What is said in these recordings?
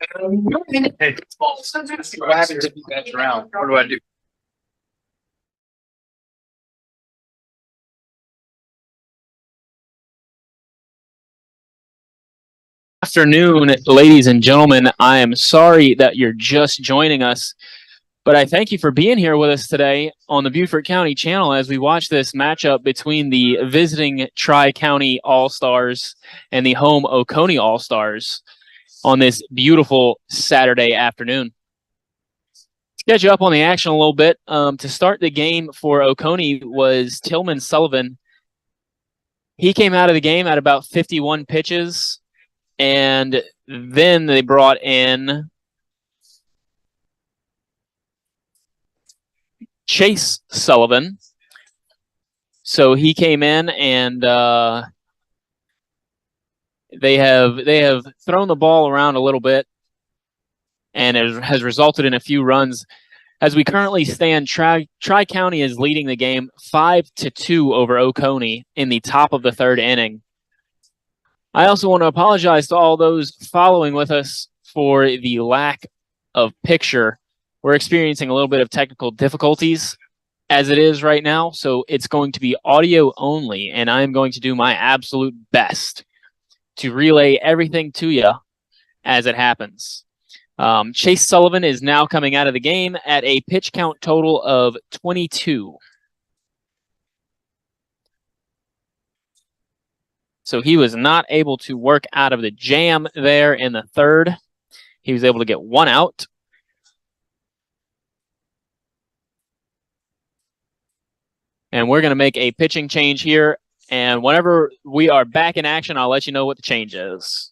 Hey, what happens if you catch around? What do I do? Afternoon, ladies and gentlemen. I am sorry that you're just joining us, but I thank you for being here with us today on the Beaufort County channel as we watch this matchup between the visiting Tri-County All-Stars and the home Oconee All-Stars on this beautiful Saturday afternoon. To catch you up on the action a little bit, to start the game for Oconee was Tillman Sullivan. He came out of the game at about 51 pitches, and then they brought in Chase Sullivan. So he came in, and they have thrown the ball around a little bit, and it has resulted in a few runs. As we currently stand, Tri-County is leading the game 5-2 over Oconee in the top of the third inning. I also want to apologize to all those following with us for the lack of picture. We're experiencing a little bit of technical difficulties as it is right now, so it's going to be audio only, and I'm going to do my absolute best to relay everything to you as it happens. Chase Sullivan is now coming out of the game at a pitch count total of 22. So he was not able to work out of the jam there in the third. He was able to get one out. And we're going to make a pitching change here. And whenever we are back in action, I'll let you know what the change is.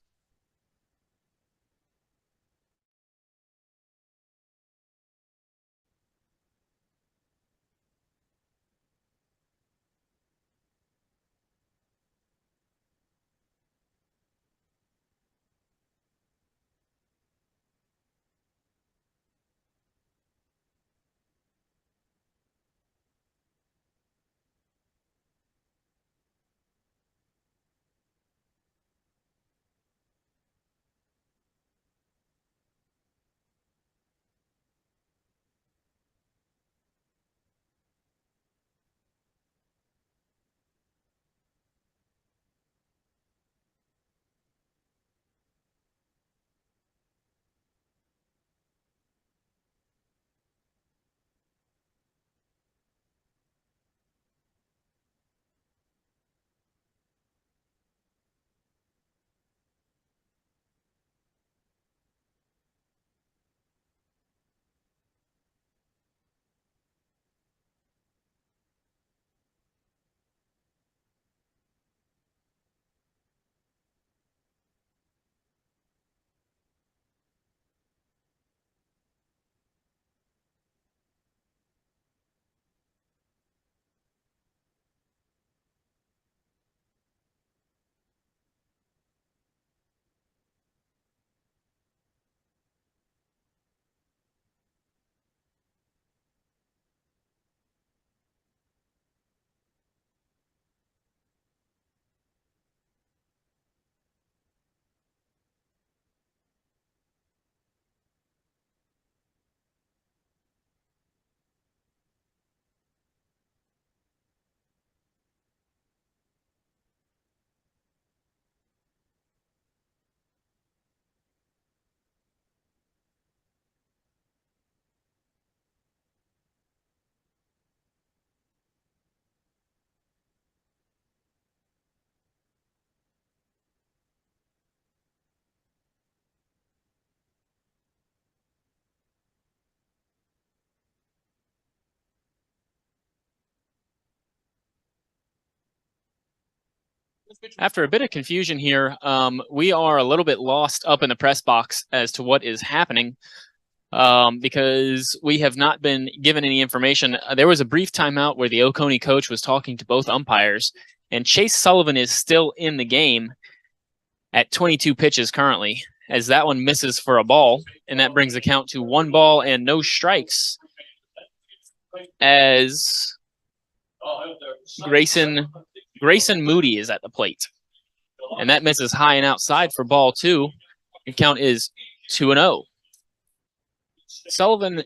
After a bit of confusion here, we are a little bit lost up in the press box as to what is happening because we have not been given any information. There was a brief timeout where the Oconee coach was talking to both umpires, and Chase Sullivan is still in the game at 22 pitches currently, as that one misses for a ball, and that brings the count to 1 ball and no strikes as Grayson Moody is at the plate. And that misses high and outside for ball 2. The count is 2-0. Sullivan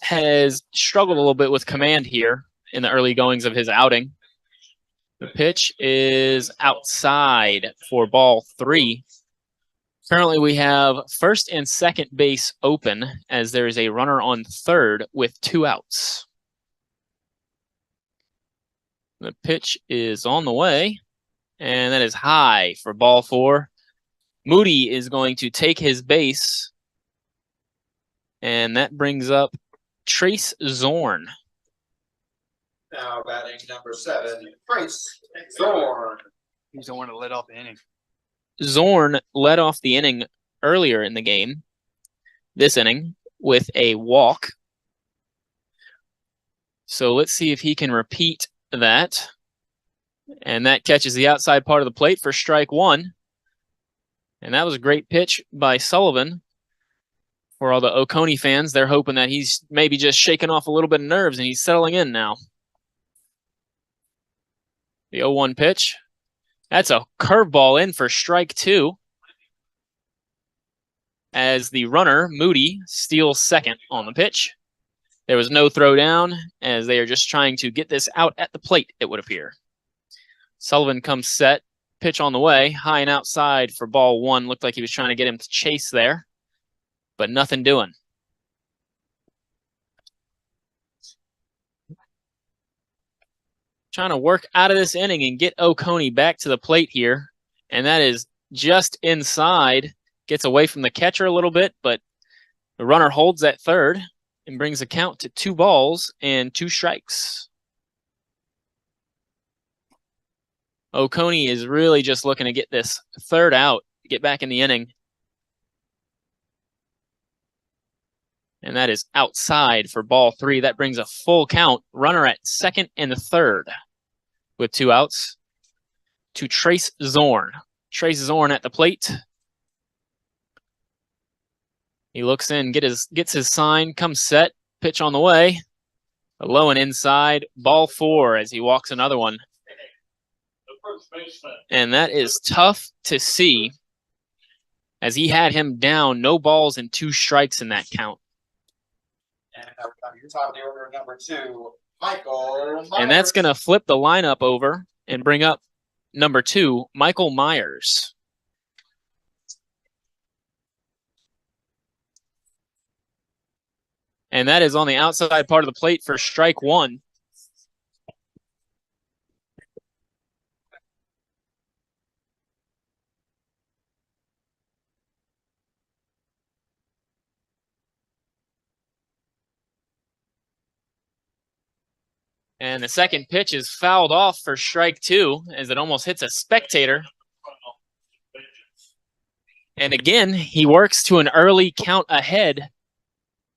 has struggled a little bit with command here in the early goings of his outing. The pitch is outside for ball 3. Currently, we have first and second base open as there is a runner on third with 2 outs. The pitch is on the way, and that is high for ball 4. Moody is going to take his base, and that brings up Trace Zorn. Now batting number 7, Trace Zorn. He's the one that led off the inning. Zorn led off the inning earlier in the game, this inning, with a walk. So let's see if he can repeat that. And that catches the outside part of the plate for strike 1. And that was a great pitch by Sullivan. For all the Oconee fans, they're hoping that he's maybe just shaking off a little bit of nerves and he's settling in now. The 0-1 pitch. That's a curveball in for strike 2. As the runner, Moody, steals second on the pitch. There was no throw down, as they are just trying to get this out at the plate, it would appear. Sullivan comes set, pitch on the way, high and outside for ball 1. Looked like he was trying to get him to chase there, but nothing doing. Trying to work out of this inning and get Oconee back to the plate here, and that is just inside. Gets away from the catcher a little bit, but the runner holds at third and brings the count to 2 balls and 2 strikes. Oconee is really just looking to get this third out, get back in the inning. And that is outside for ball 3. That brings a full count. Runner at second and third with 2 outs to Trace Zorn. Trace Zorn at the plate. He looks in, gets his sign, comes set, pitch on the way. A low and inside, ball 4 as he walks another one. And that is tough to see as he had him down, no balls and 2 strikes in that count. And your top of the order, number 2, Michael Myers. And that's going to flip the lineup over and bring up number 2, Michael Myers. And that is on the outside part of the plate for strike 1. And the second pitch is fouled off for strike 2 as it almost hits a spectator. And again, he works to an early count ahead.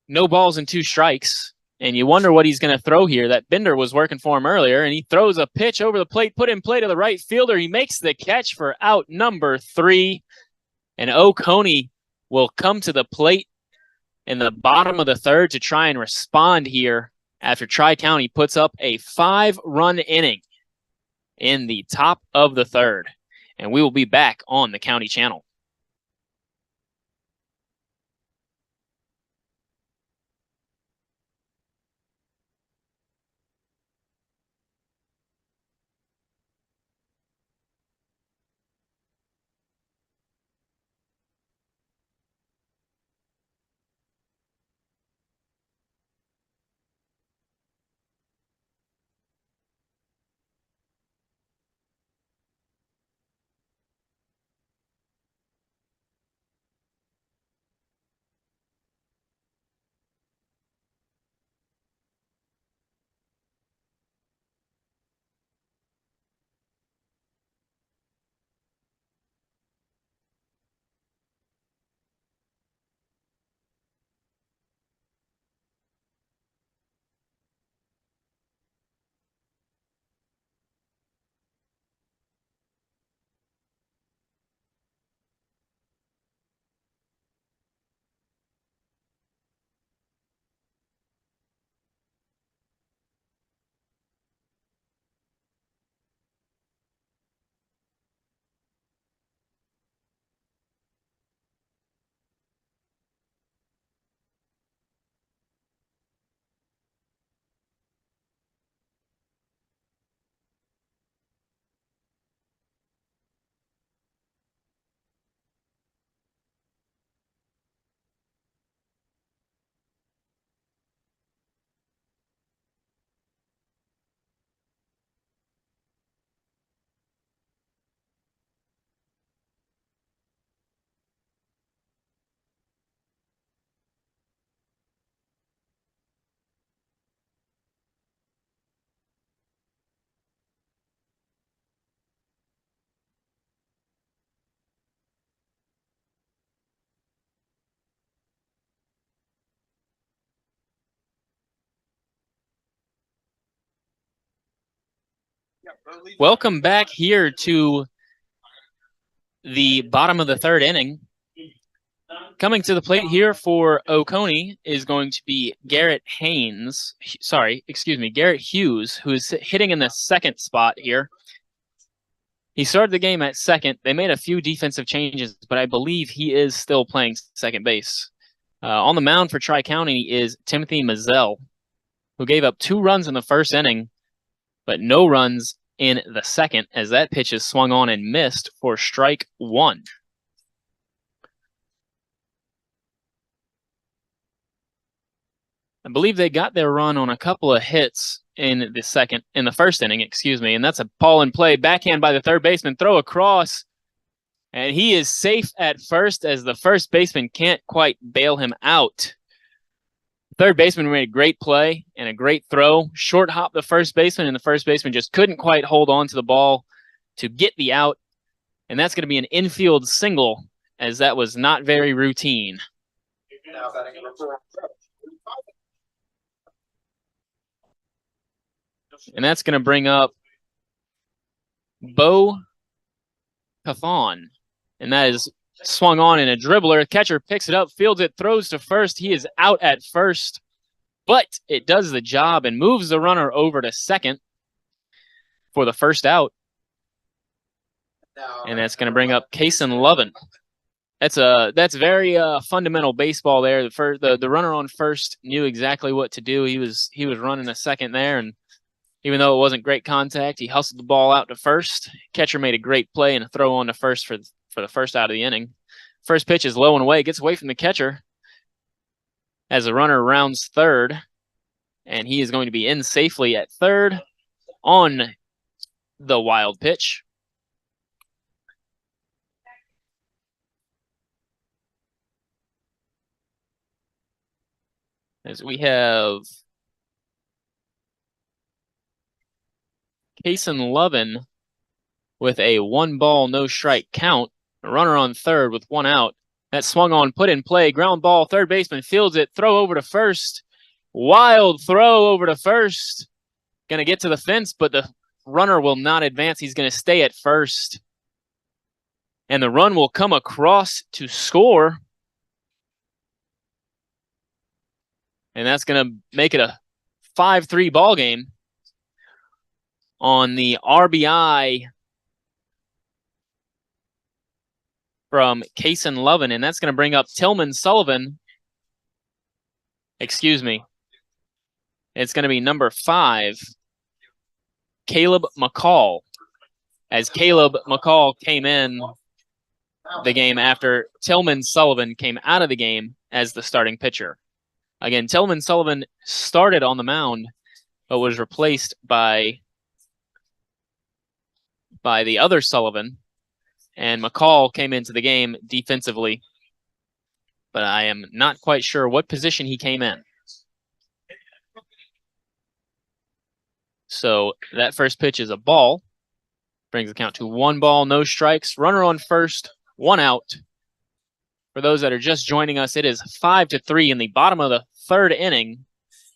No balls and 2 strikes. And you wonder what he's going to throw here. That Bender was working for him earlier, and he throws a pitch over the plate, put in play to the right fielder. He makes the catch for out number 3. And Oconee will come to the plate in the bottom of the third to try and respond here after Tri-County puts up a 5-run inning in the top of the third. And we will be back on the County Channel. Welcome back here to the bottom of the third inning. Coming to the plate here for Oconee is going to be Garrett Hughes, who is hitting in the second spot here. He started the game at second. They made a few defensive changes, but I believe he is still playing second base. On the mound for Tri-County is Timothy Mazzell, who gave up 2 runs in the first inning, but no runs in the second, as that pitch is swung on and missed for strike 1. I believe they got their run on a couple of hits in the first inning, and that's a ball in play, backhand by the third baseman, throw across, and he is safe at first as the first baseman can't quite bail him out. Third baseman made a great play and a great throw, short hop the first baseman, and the first baseman just couldn't quite hold on to the ball to get the out, and that's going to be an infield single, as that was not very routine. And that's going to bring up Bo Cathon, and that is swung on in a dribbler. Catcher picks it up, fields it, throws to first. He is out at first, but it does the job and moves the runner over to second for the first out. And that's going to bring up Kason Lovin. That's very fundamental baseball there. The runner on first knew exactly what to do. He was running a second there, and even though it wasn't great contact, he hustled the ball out to first. Catcher made a great play and a throw on to first for the first out of the inning. First pitch is low and away, gets away from the catcher as the runner rounds third, and he is going to be in safely at third on the wild pitch. As we have Kason Lovin with a 1-ball, no strike count. A runner on third with 1 out. That swung on, put in play, ground ball, third baseman fields it, throw over to first. Wild throw over to first. Going to get to the fence, but the runner will not advance. He's going to stay at first. And the run will come across to score. And that's going to make it a 5-3 ball game on the RBI from Kason Lovin, and that's going to bring up Tillman Sullivan. It's going to be number 5, Caleb McCall, as Caleb McCall came in the game after Tillman Sullivan came out of the game as the starting pitcher. Again, Tillman Sullivan started on the mound, but was replaced by the other Sullivan, and McCall came into the game defensively, but I am not quite sure what position he came in. So that first pitch is a ball, brings the count to 1 ball, no strikes, runner on first, 1 out. For those that are just joining us, it is 5-3 in the bottom of the third inning,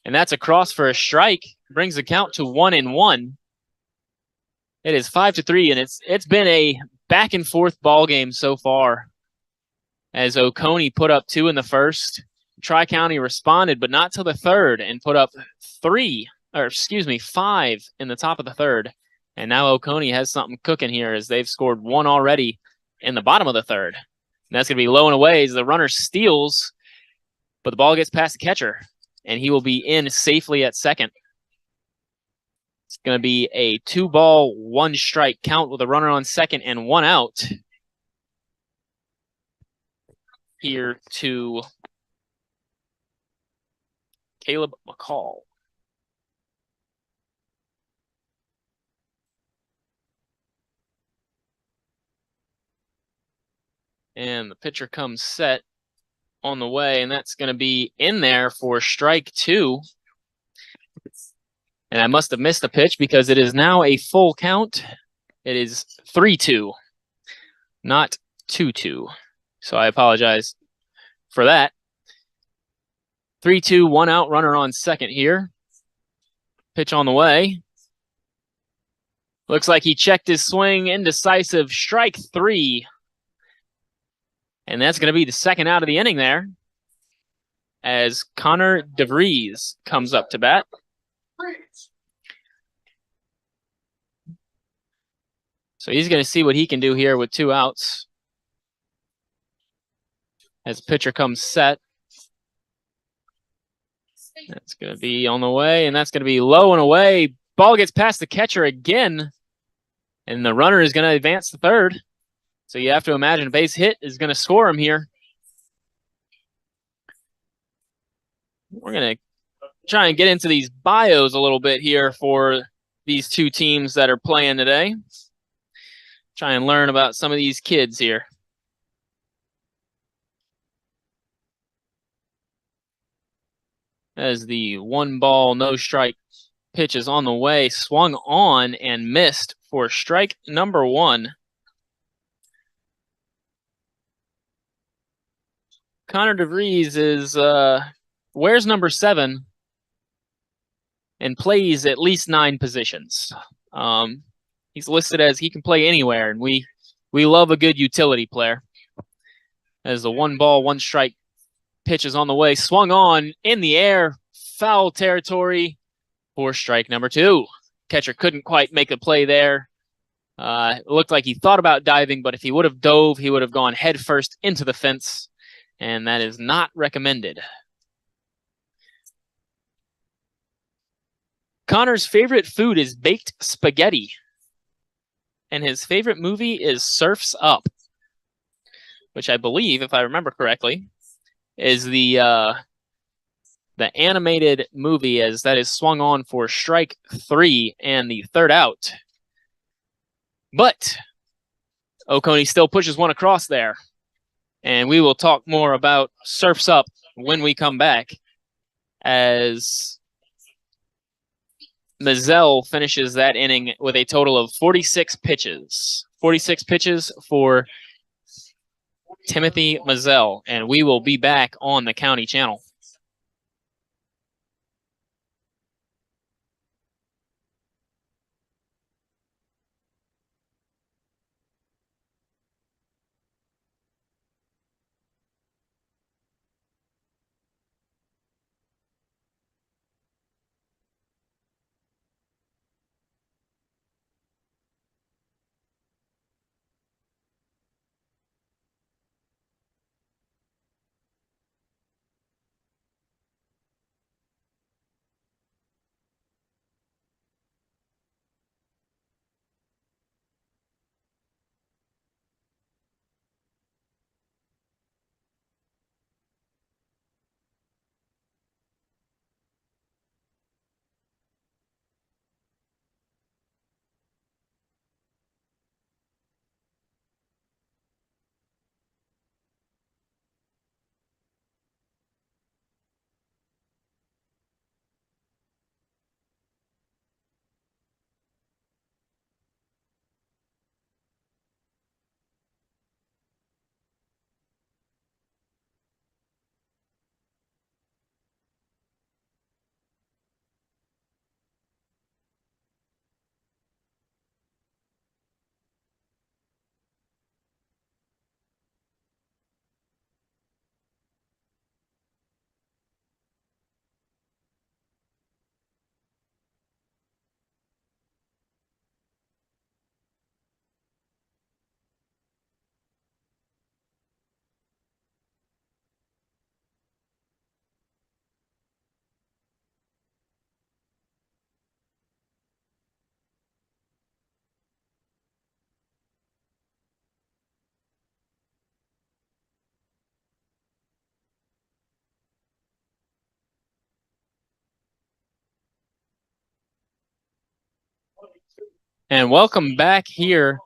and that's a cross for a strike, brings the count to 1-1. It is 5-3, and it's been a back and forth ball game so far. As Oconee put up 2 in the first, Tri-County responded, but not till the third, and put up 5 in the top of the third. And now Oconee has something cooking here, as they've scored 1 already in the bottom of the third. And that's going to be low and away as the runner steals, but the ball gets past the catcher, and he will be in safely at second. It's going to be a 2-ball, 1 strike count with a runner on second and 1 out. Here to Caleb McCall. And the pitcher comes set on the way, and that's going to be in there for strike 2. And I must have missed a pitch because it is now a full count. It is 3-2, not 2-2. So I apologize for that. 3-2, 1 out, runner on second here. Pitch on the way. Looks like he checked his swing, indecisive, strike 3. And that's going to be the second out of the inning there, as Connor DeVries comes up to bat. So he's going to see what he can do here with 2 outs. As the pitcher comes set. That's going to be on the way, and that's going to be low and away. Ball gets past the catcher again, and the runner is going to advance to third. So you have to imagine a base hit is going to score him here. We're going to try and get into these bios a little bit here for these 2 teams that are playing today. Try and learn about some of these kids here. As the 1-ball, no strike pitch is on the way, swung on and missed for strike number 1. Connor DeVries is wears number 7 and plays at least 9 positions. He's listed as he can play anywhere, and we love a good utility player. As the 1-ball, 1-strike pitch is on the way, swung on in the air, foul territory for strike number 2. Catcher couldn't quite make a play there. It looked like he thought about diving, but if he would have dove, he would have gone headfirst into the fence, and that is not recommended. Connor's favorite food is baked spaghetti, and his favorite movie is Surf's Up, which I believe, if I remember correctly, is the animated movie, as that is swung on for strike 3 and the 3rd out. But Oconee still pushes one across there, and we will talk more about Surf's Up when we come back, as Mazzell finishes that inning with a total of 46 pitches. 46 pitches for Timothy Mazzell, and we will be back on the County Channel. And welcome back here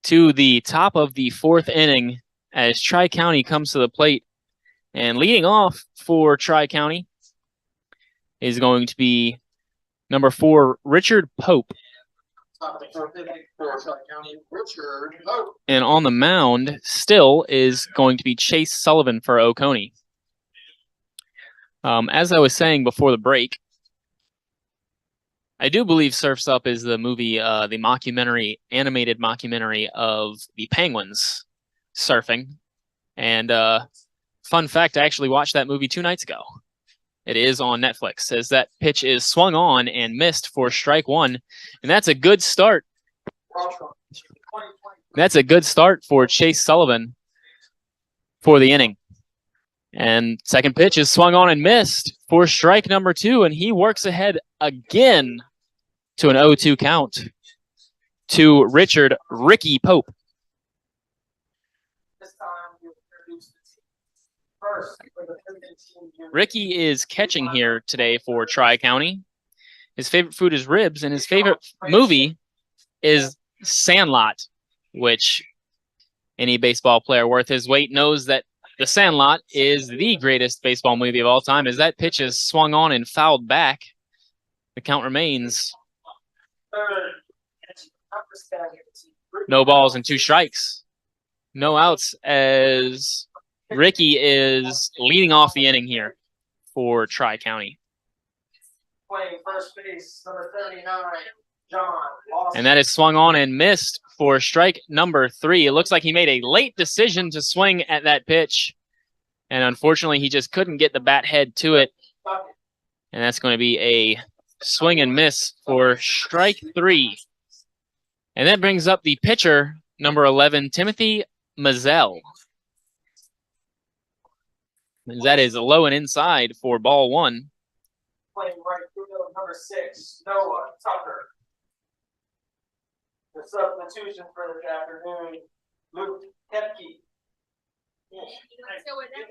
to the top of the 4th inning, as Tri-County comes to the plate. And leading off for Tri-County is going to be number 4, Richard Pope. And on the mound still is going to be Chase Sullivan for Oconee. As I was saying before the break, I do believe Surf's Up is the movie, the mockumentary, animated mockumentary of the penguins surfing. And fun fact, I actually watched that movie 2 nights ago. It is on Netflix. As that pitch is swung on and missed for strike one, and that's a good start. That's a good start for Chase Sullivan for the inning. And second pitch is swung on and missed for strike number 2, and he works ahead again to an 0-2 count to Richard Ricky Pope. Ricky is catching here today for Tri-County. His favorite food is ribs, and his favorite movie is Sandlot, which any baseball player worth his weight knows that The Sandlot is the greatest baseball movie of all time. As that pitch is swung on and fouled back, the count remains no balls and 2 strikes. No outs as Ricky is leading off the inning here for Tri-County. Playing first base, number 39, John Lawson. And that is swung on and missed for strike number 3. It looks like he made a late decision to swing at that pitch. And unfortunately, he just couldn't get the bat head to it. And that's going to be a swing and miss for strike 3. And that brings up the pitcher, number 11, Timothy Mazzell. That is low and inside for ball 1. Playing right field, number 6, Noah Tucker. The substitution for this afternoon, Luke Kepke.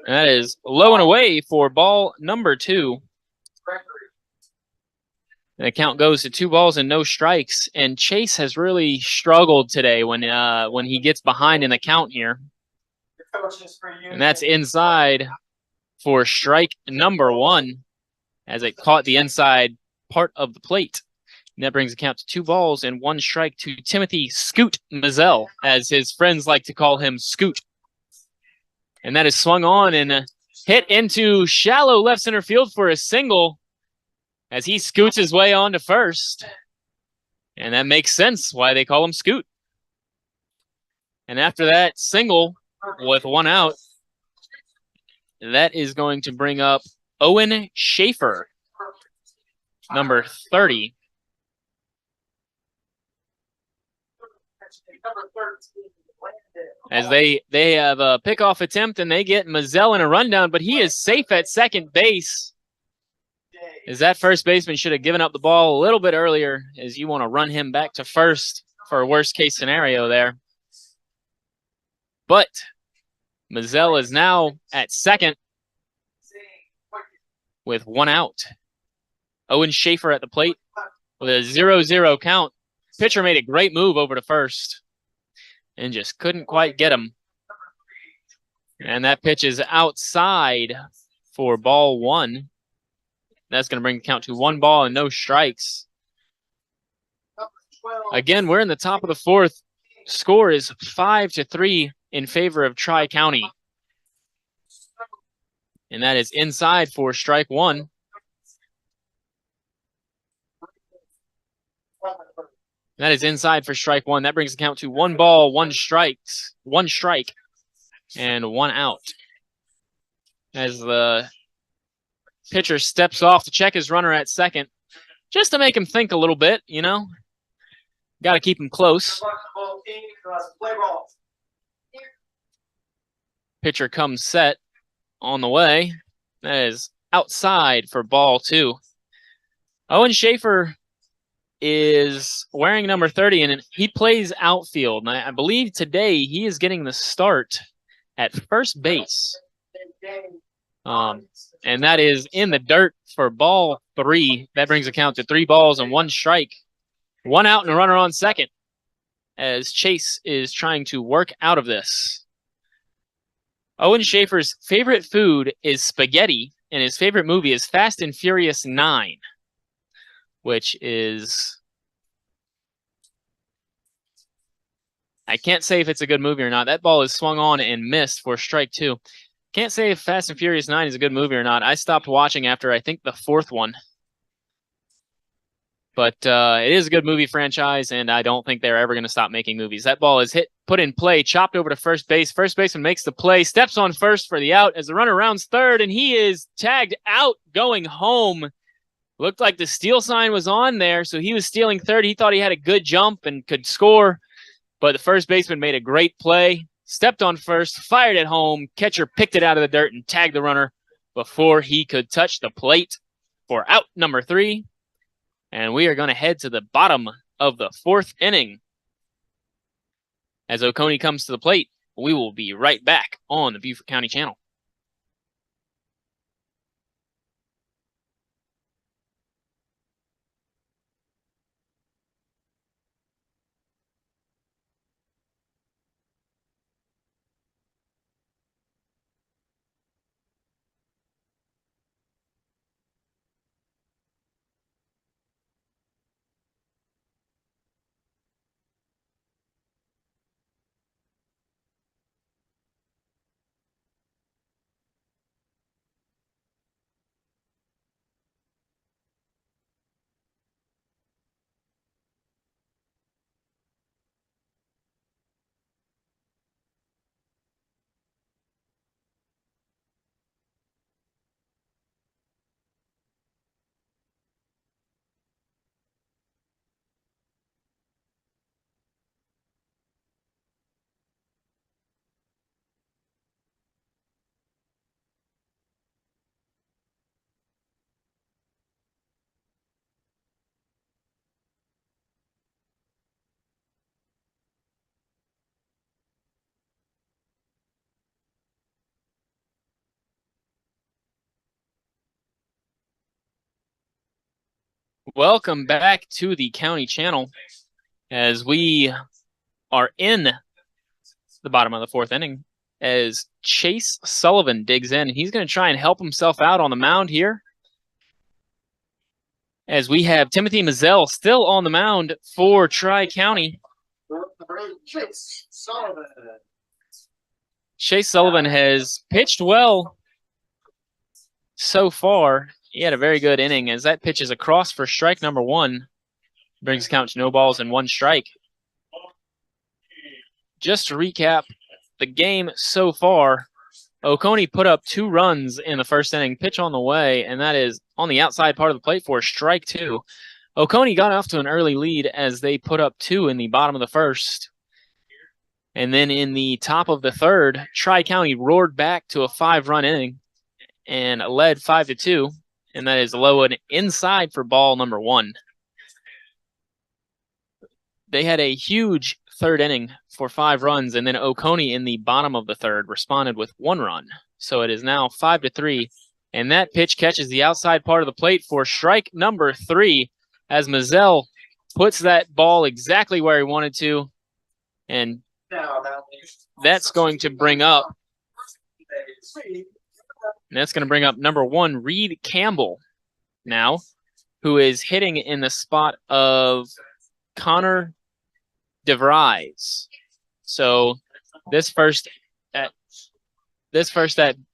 And that is low and away for ball number 2. And the count goes to 2 balls and no strikes. And Chase has really struggled today when he gets behind in the count here. And that's inside for strike number 1 as it caught the inside part of the plate. And that brings the count to 2 balls and 1 strike to Timothy Scoot Mazzell, as his friends like to call him Scoot. And that is swung on and hit into shallow left center field for a single as he scoots his way on to first. And that makes sense why they call him Scoot. And after that single with 1 out, that is going to bring up Owen Schaefer, number 30. As they have a pickoff attempt and they get Mazzell in a rundown, but he is safe at second base. As that first baseman should have given up the ball a little bit earlier, as you want to run him back to first for a worst case scenario there. But Mazzell is now at second with 1 out. Owen Schaefer at the plate with a 0-0 count. Pitcher made a great move over to first and just couldn't quite get him. And that pitch is outside for ball 1. That's going to bring the count to 1 ball and no strikes. Again, we're in the top of the 4th. Score is 5-3 in favor of Tri-County. And that is inside for strike 1. That is inside for strike 1. That brings the count to 1 ball, 1 strike, and 1 out. As the pitcher steps off to check his runner at second, just to make him think a little bit, you know. Got to keep him close. Pitcher comes set on the way. That is outside for ball 2. Owen Schaefer is wearing number 30, and he plays outfield. And I believe today he is getting the start at first base. And that is in the dirt for ball 3. That brings the count to 3 balls and 1 strike. 1 out and a runner on second as Chase is trying to work out of this. Owen Schaefer's favorite food is spaghetti, and his favorite movie is Fast and Furious 9, which is... I can't say if it's a good movie or not. That ball is swung on and missed for strike 2. Can't say if Fast and Furious 9 is a good movie or not. I stopped watching after, I think, the 4th one. But it is a good movie franchise, and I don't think they're ever going to stop making movies. That ball is hit, put in play, chopped over to first base. First baseman makes the play, steps on first for the out as the runner rounds third, and he is tagged out going home. Looked like the steal sign was on there, so he was stealing third. He thought he had a good jump and could score, but the first baseman made a great play, stepped on first, fired it home. Catcher picked it out of the dirt and tagged the runner before he could touch the plate for out number 3. And we are going to head to the bottom of the 4th inning. As Oconee comes to the plate, we will be right back on the Beaufort County Channel. Welcome back to the County Channel as we are in the bottom of the 4th inning as Chase Sullivan digs in. He's going to try and help himself out on the mound here as we have Timothy Mazzell still on the mound for Tri-County. Chase Sullivan has pitched well so far. He had a very good inning as that pitch is across for strike number 1. Brings the count to no balls and 1 strike. Just to recap the game so far, Oconee put up 2 runs in the 1st inning, pitch on the way, and that is on the outside part of the plate for strike 2. Oconee got off to an early lead as they put up 2 in the bottom of the 1st. And then in the top of the 3rd, Tri-County roared back to a 5-run inning and led 5-2, and that is low and inside for ball number 1. They had a huge 3rd inning for 5 runs, and then Oconee in the bottom of the 3rd responded with 1 run. So it is now 5-3, and that pitch catches the outside part of the plate for strike number 3 as Mazzell puts that ball exactly where he wanted to, and that's going to bring up number 1, Reed Campbell now, who is hitting in the spot of Connor DeVries. So this first at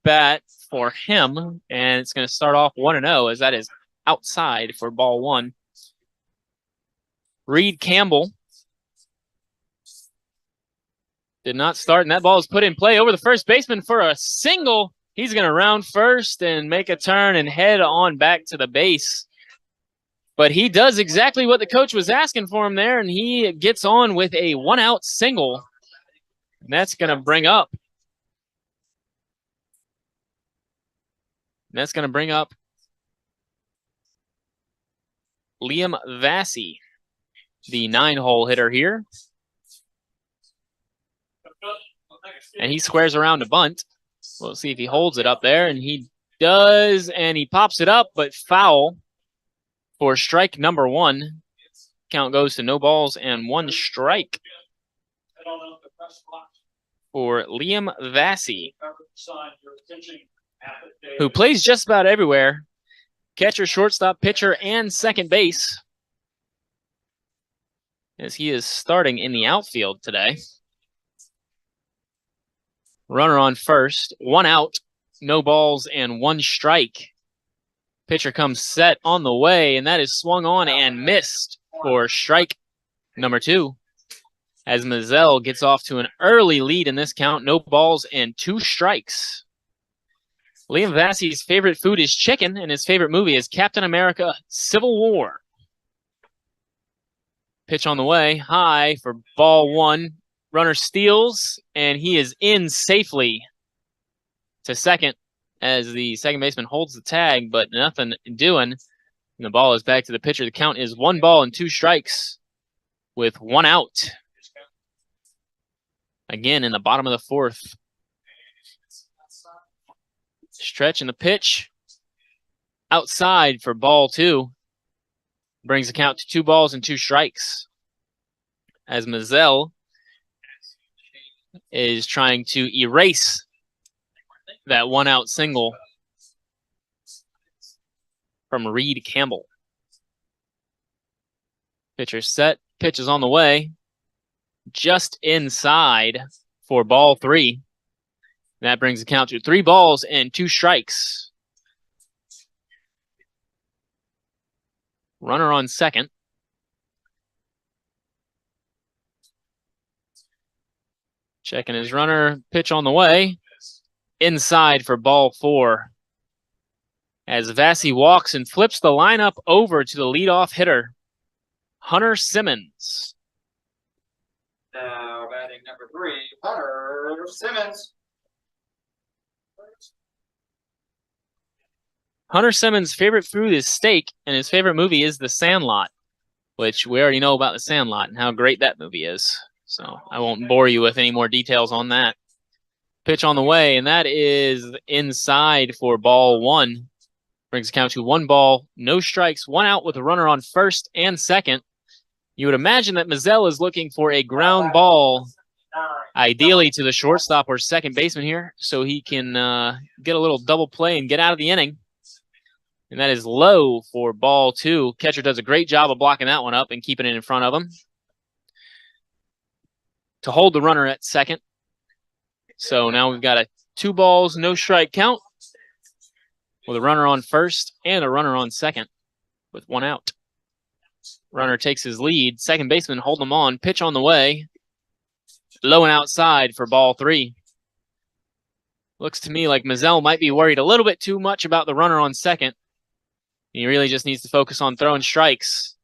bat for him, and it's going to start off 1-0 as that is outside for ball 1. Reed Campbell did not start, and that ball is put in play over the first baseman for a single. He's going to round first and make a turn and head on back to the base. But he does exactly what the coach was asking for him there, and he gets on with a 1-out single. And that's going to bring up Liam Vassy, the 9-hole hitter here. And he squares around a bunt. We'll see if he holds it up there, and he does, and he pops it up, but foul for strike number 1. Count goes to no balls and 1 strike for Liam Vassy, who plays just about everywhere. Catcher, shortstop, pitcher, and second base, as he is starting in the outfield today. Runner on first, 1 out, no balls, and 1 strike Pitcher comes set on the way, and that is swung on and missed for strike number 2. As Mazzell gets off to an early lead in this count, no balls and 2 strikes. Liam Vassey's favorite food is chicken, and his favorite movie is Captain America: Civil War. Pitch on the way, high for ball 1. Runner steals, and he is in safely to second as the second baseman holds the tag, but nothing doing. And the ball is back to the pitcher. The count is 1 ball and 2 strikes with 1 out. Again, in the bottom of the 4th. Stretch in the pitch. Outside for ball 2. Brings the count to 2 balls and 2 strikes. As Mazzell is trying to erase that 1-out single from Reed Campbell. Pitcher set. Pitch is on the way. Just inside for ball 3. That brings the count to 3 balls and 2 strikes. Runner on second. Checking his runner. Pitch on the way. Inside for ball 4. As Vassey walks and flips the lineup over to the leadoff hitter, Hunter Simmons. Now batting number 3, Hunter Simmons. Hunter Simmons' favorite food is steak, and his favorite movie is The Sandlot, which we already know about The Sandlot and how great that movie is. So I won't bore you with any more details on that. Pitch on the way, and that is inside for ball 1. Brings the count to 1 ball, no strikes, 1 out with a runner on first and second. You would imagine that Mazzell is looking for a ground ball, ideally to the shortstop or second baseman here, so he can get a little double play and get out of the inning. And that is low for ball 2. Catcher does a great job of blocking that one up and keeping it in front of him to hold the runner at second. So now we've got a 2 balls, no strike count with a runner on first and a runner on second with 1 out. Runner takes his lead. Second baseman holding him on. Pitch on the way. Low and outside for ball 3. Looks to me like Mazzell might be worried a little bit too much about the runner on second. He really just needs to focus on throwing strikes.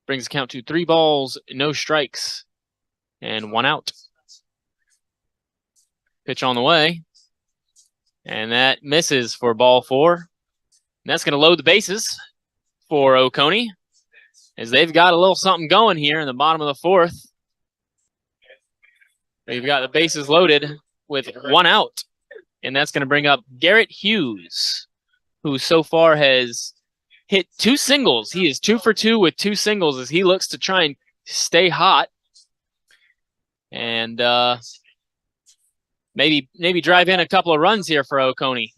Brings the count to 3 balls, no strikes, and 1 out. Pitch on the way. And that misses for ball 4. And that's going to load the bases for Oconee, as they've got a little something going here in the bottom of the 4th. They've got the bases loaded with 1 out. And that's going to bring up Garrett Hughes, who so far has hit 2 singles. He is 2 for 2 with 2 singles as he looks to try and stay hot. And maybe drive in a couple of runs here for Oconee.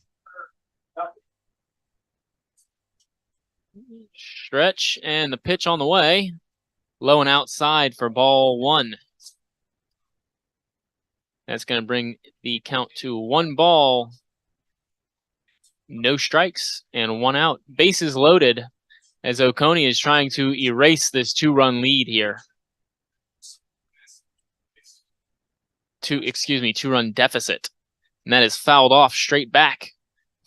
Stretch and the pitch on the way. Low and outside for ball 1. That's going to bring the count to 1 ball, no strikes, and 1 out. Bases loaded as Oconee is trying to erase this 2-run lead here. 2-run deficit. And that is fouled off straight back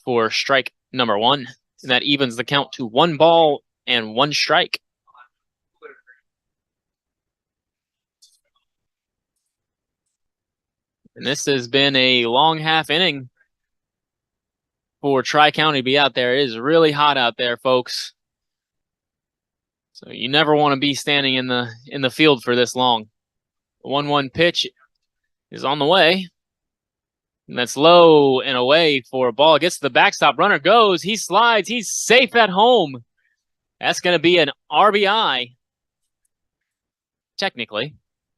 for strike number 1. And that evens the count to 1 ball and 1 strike. And this has been a long half inning for Tri-County to be out there. It is really hot out there, folks. So you never want to be standing in the field for this long. The 1-1 pitch is on the way. And that's low and away for a ball. Gets to the backstop. Runner goes. He slides. He's safe at home. That's going to be an RBI. Technically,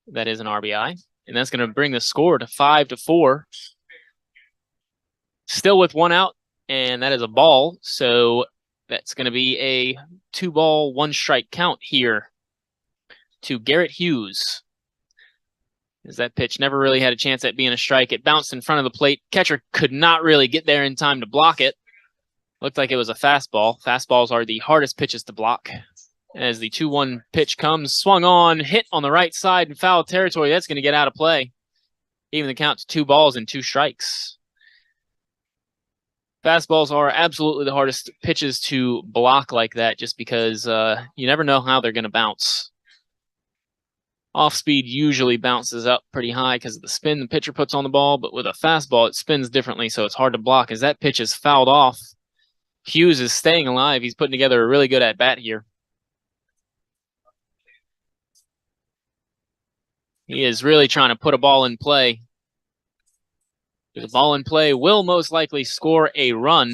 that is an RBI. And that's going to bring the score to 5-4. Still with 1 out, and that is a ball. So that's going to be a 2 ball, 1 strike count here to Garrett Hughes. As that pitch never really had a chance at being a strike. It bounced in front of the plate. Catcher could not really get there in time to block it. Looked like it was a fastball. Fastballs are the hardest pitches to block. As the 2-1 pitch comes, swung on, hit on the right side in foul territory. That's going to get out of play. Even the count to 2 balls and 2 strikes. Fastballs are absolutely the hardest pitches to block like that just because you never know how they're going to bounce. Off speed usually bounces up pretty high because of the spin the pitcher puts on the ball, but with a fastball, it spins differently, so it's hard to block. As that pitch is fouled off, Hughes is staying alive. He's putting together a really good at-bat here. He is really trying to put a ball in play. The ball in play will most likely score a run,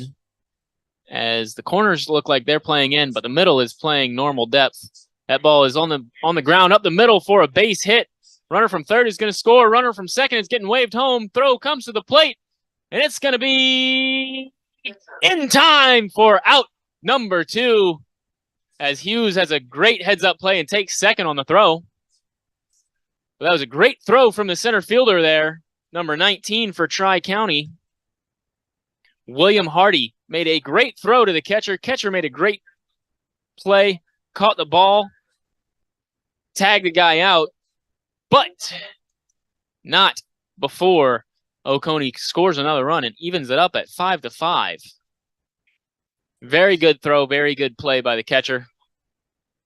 as the corners look like they're playing in, but the middle is playing normal depth. That ball is on the ground up the middle for a base hit. Runner from third is going to score. Runner from second is getting waved home. Throw comes to the plate, and it's going to be in time for out number 2, as Hughes has a great heads-up play and takes second on the throw. But that was a great throw from the center fielder there, number 19 for Tri-County. William Hardy made a great throw to the catcher. Catcher made a great play, caught the ball, tagged the guy out, but not before Oconee scores another run and evens it up at 5-5. Very good throw, very good play by the catcher.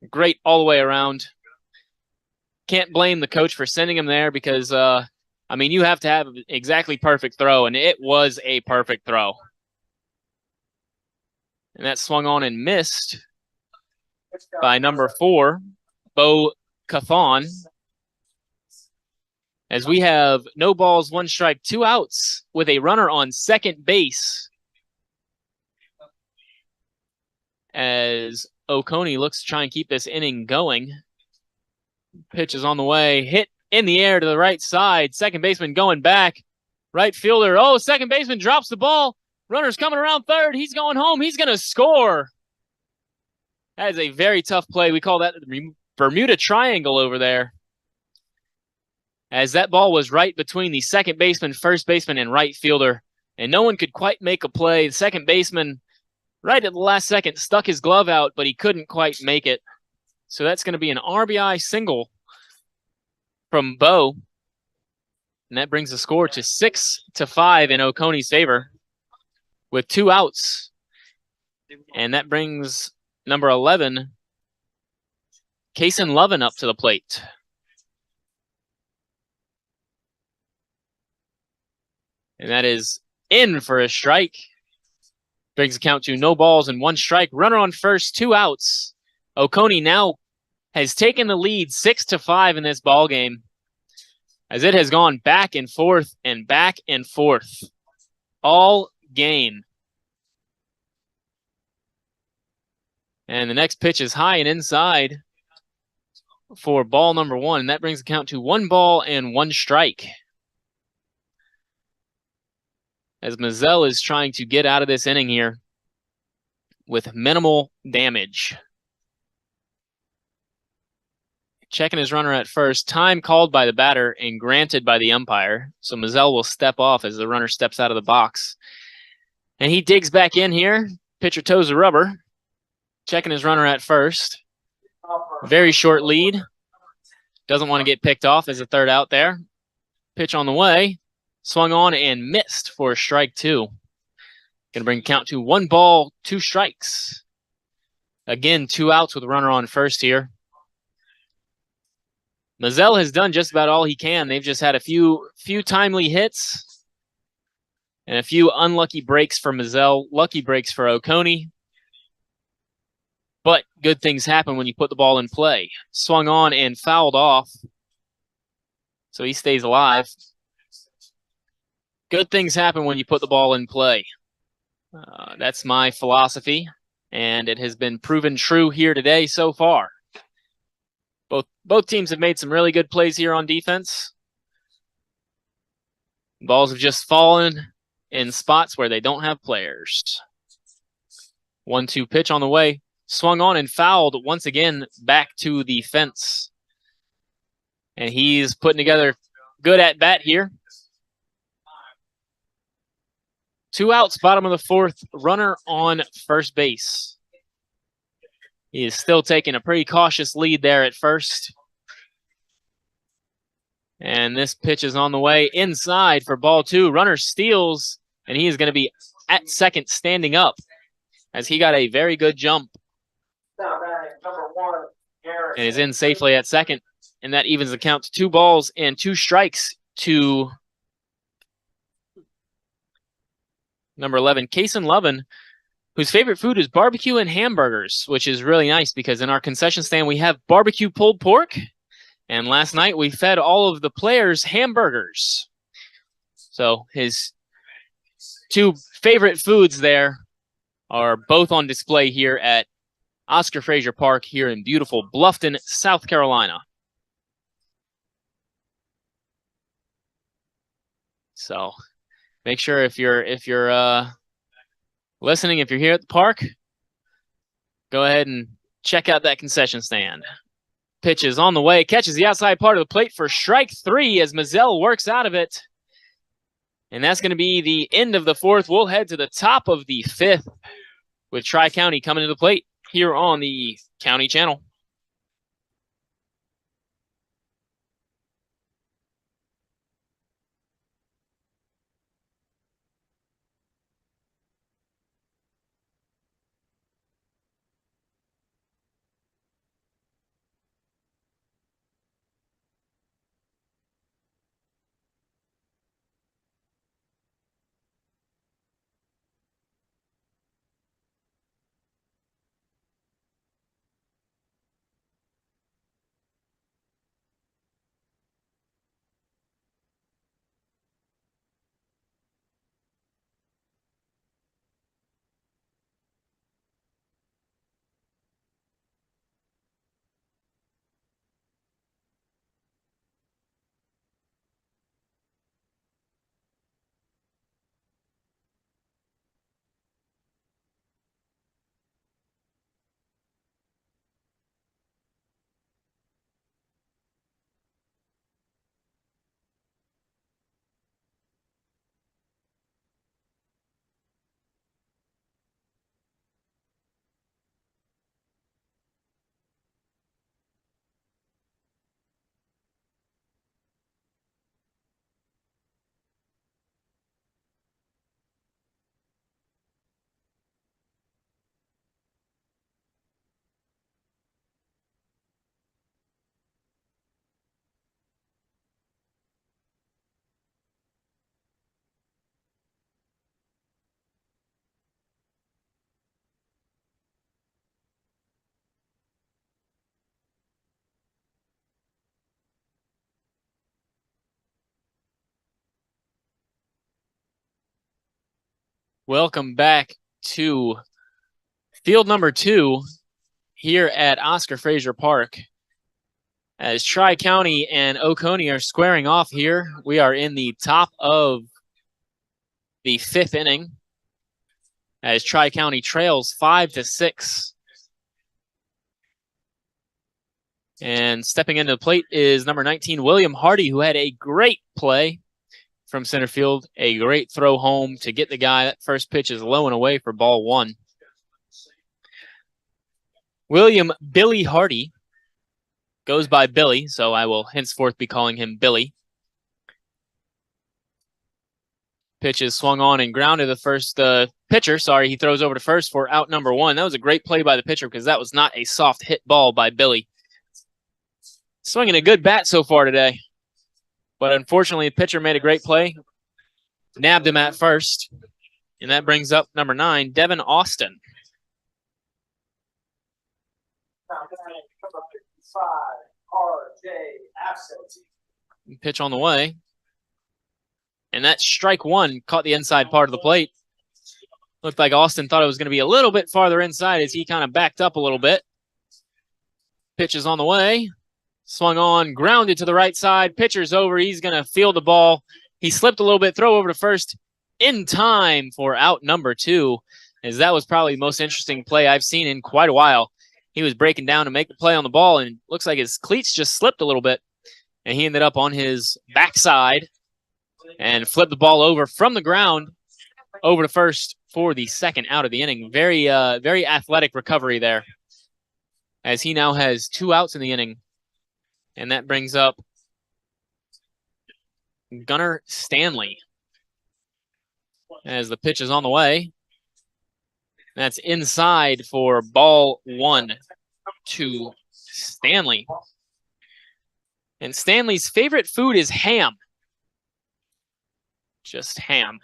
Great all the way around. Can't blame the coach for sending him there because, you have to have an exactly perfect throw, and it was a perfect throw. And that swung on and missed by number 4, Bo Cathon. As we have no balls, 1 strike, 2 outs with a runner on second base. As Oconee looks to try and keep this inning going. Pitch is on the way, hit in the air to the right side. Second baseman going back. Right fielder, second baseman drops the ball. Runner's coming around third. He's going home. He's going to score. That is a very tough play. We call that the Bermuda Triangle over there. As that ball was right between the second baseman, first baseman, and right fielder. And no one could quite make a play. The second baseman, right at the last second, stuck his glove out, but he couldn't quite make it. So that's going to be an RBI single from Bo. And that brings the score to 6-5 in Oconee's favor with 2 outs. And that brings number 11, Kaysen Lovin, up to the plate. And that is in for a strike. Brings the count to no balls and 1 strike. Runner on first, 2 outs. Oconee now has taken the lead 6-5 in this ball game, as it has gone back and forth all game. And the next pitch is high and inside for ball number 1. And that brings the count to 1 ball and 1 strike. As Mazzell is trying to get out of this inning here with minimal damage. Checking his runner at first. Time called by the batter and granted by the umpire. So Mazzell will step off as the runner steps out of the box. And he digs back in here. Pitcher toes the rubber. Checking his runner at first. Very short lead. Doesn't want to get picked off as a third out there. Pitch on the way. Swung on and missed for strike 2. Going to bring count to 1 ball, 2 strikes. Again, 2 outs with a runner on first here. Mazzell has done just about all he can. They've just had a few timely hits and a few unlucky breaks for Mazzell, lucky breaks for Oconee. But good things happen when you put the ball in play. Swung on and fouled off, so he stays alive. Good things happen when you put the ball in play. That's my philosophy, and it has been proven true here today so far. Both teams have made some really good plays here on defense. Balls have just fallen in spots where they don't have players. 1-2 pitch on the way. Swung on and fouled once again back to the fence. And he's putting together good at bat here. 2 outs, bottom of the 4th, runner on first base. He is still taking a pretty cautious lead there at first. And this pitch is on the way inside for ball 2. Runner steals, and he is going to be at second standing up as he got a very good jump. And is in safely at second. And that evens the count to 2 balls and 2 strikes to number 11, Kason Lovin, whose favorite food is barbecue and hamburgers, which is really nice because in our concession stand we have barbecue pulled pork. And last night we fed all of the players hamburgers. So his 2 favorite foods there are both on display here at Oscar Frazier Park here in beautiful Bluffton, South Carolina. So make sure if you're listening, if you're here at the park, go ahead and check out that concession stand. Pitch is on the way, catches the outside part of the plate for strike 3 as Mazzell works out of it. And that's going to be the end of the 4th. We'll head to the top of the 5th with Tri-County coming to the plate here on the County Channel. Welcome back to field number 2 here at Oscar Frazier Park. As Tri-County and Oconee are squaring off here, we are in the top of the 5th inning as Tri-County trails 5-6. And stepping into the plate is number 19, William Hardy, who had a great play from center field, a great throw home to get the guy. That first pitch is low and away for ball 1. William Billy Hardy goes by Billy, so I will henceforth be calling him Billy. Pitch is swung on and grounded. The first pitcher, he throws over to first for out number 1. That was a great play by the pitcher because that was not a soft hit ball by Billy. Swinging a good bat so far today. But unfortunately, the pitcher made a great play. Nabbed him at first. And that brings up number 9, Devin Austin. Pitch on the way. And that strike 1 caught the inside part of the plate. Looked like Austin thought it was going to be a little bit farther inside as he kind of backed up a little bit. Pitch is on the way. Swung on, grounded to the right side. Pitcher's over. He's going to field the ball. He slipped a little bit, throw over to first in time for out number 2, as that was probably the most interesting play I've seen in quite a while. He was breaking down to make the play on the ball, and looks like his cleats just slipped a little bit, and he ended up on his backside and flipped the ball over from the ground over to first for the second out of the inning. Very athletic recovery there, as he now has 2 outs in the inning. And that brings up Gunnar Stanley as the pitch is on the way. That's inside for ball 1 to Stanley. And Stanley's favorite food is ham. Just ham.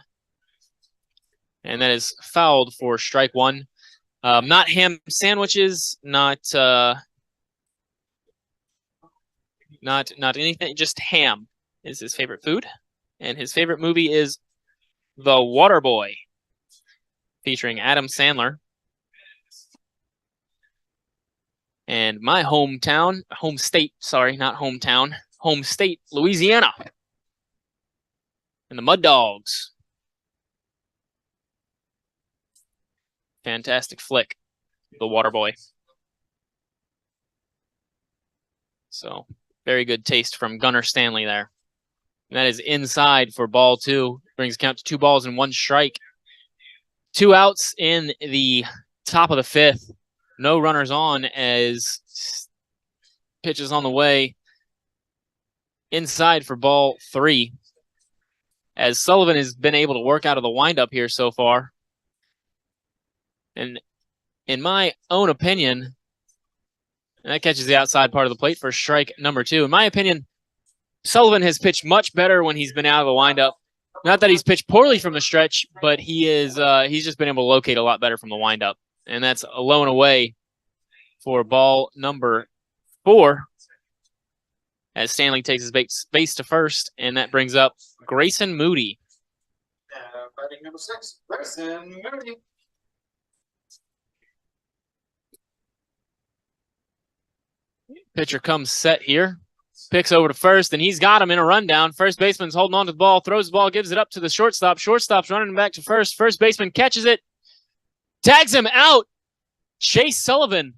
And that is fouled for strike 1. Not ham sandwiches, not anything, just ham is his favorite food. And his favorite movie is The Waterboy, featuring Adam Sandler. And my home state, Louisiana. And the Mud Dogs. Fantastic flick, The Waterboy. So, very good taste from Gunnar Stanley there. And that is inside for ball 2. Brings the count to 2 balls and 1 strike. 2 outs in the top of the 5th. No runners on as pitch is on the way. Inside for ball 3. As Sullivan has been able to work out of the windup here so far. And in my own opinion, and that catches the outside part of the plate for strike number 2. In my opinion, Sullivan has pitched much better when he's been out of the windup. Not that he's pitched poorly from the stretch, but he's just been able to locate a lot better from the windup. And that's a low and away for ball number 4. As Stanley takes his base to first, and that brings up Grayson Moody. Batting number 6, Grayson Moody. Pitcher comes set here. Picks over to first, and he's got him in a rundown. First baseman's holding on to the ball, throws the ball, gives it up to the shortstop. Shortstop's running back to first. First baseman catches it, tags him out. Chase Sullivan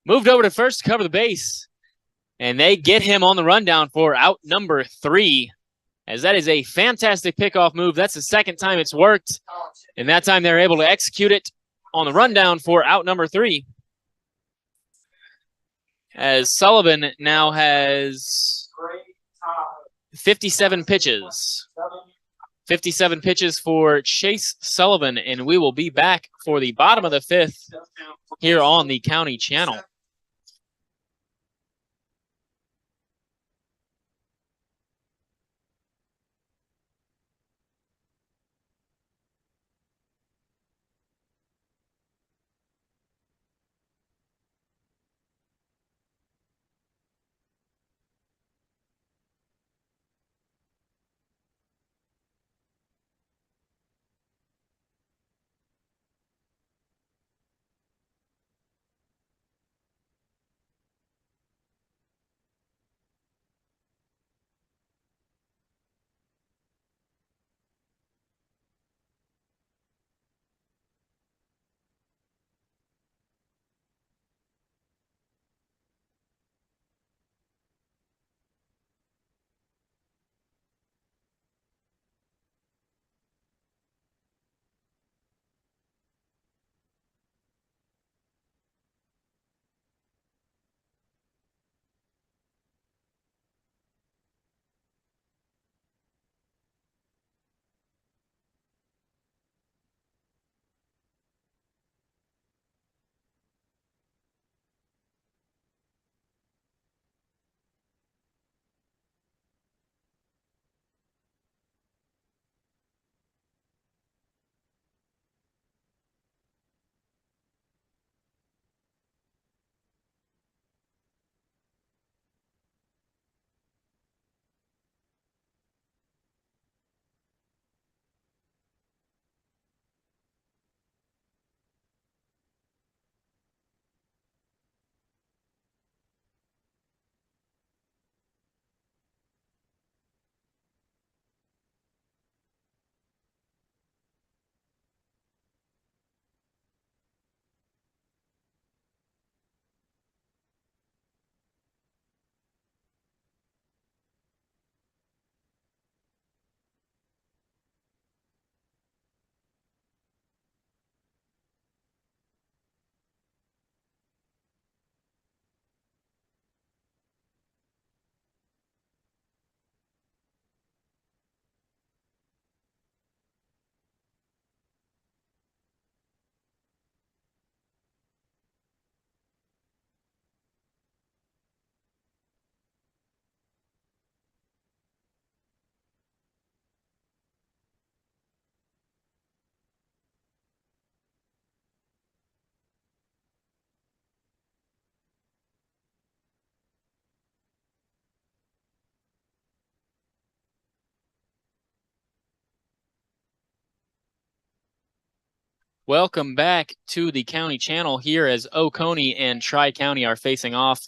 moved over to first to cover the base, and they get him on the rundown for out number 3, as that is a fantastic pickoff move. That's the second time it's worked, and that time they're able to execute it on the rundown for out number 3. As Sullivan now has 57 pitches. 57 pitches for Chase Sullivan, and we will be back for the bottom of the 5th here on the County Channel. Welcome back to the county channel here as Oconee and Tri-County are facing off.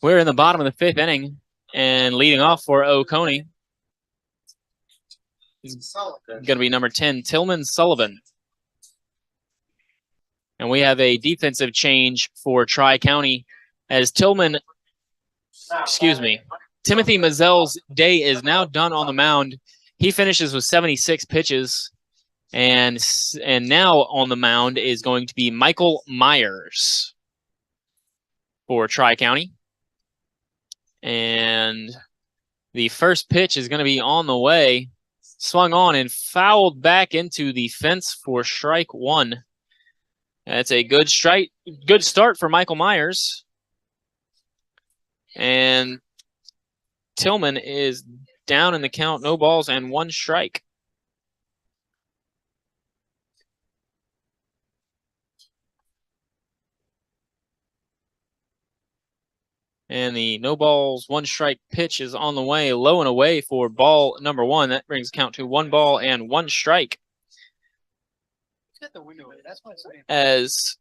We're in the bottom of the 5th inning, and leading off for Oconee is going to be number 10, Tillman Sullivan. And we have a defensive change for Tri-County as Timothy Mazzel's day is now done on the mound. He finishes with 76 pitches. And now on the mound is going to be Michael Myers for Tri-County. And the first pitch is going to be on the way, swung on and fouled back into the fence for strike one. That's a good start for Michael Myers. And Tillman is down in the count, no balls and 1 strike. And the no balls, 1 strike pitch is on the way, low and away for ball number 1. That brings count to 1 ball and 1 strike. As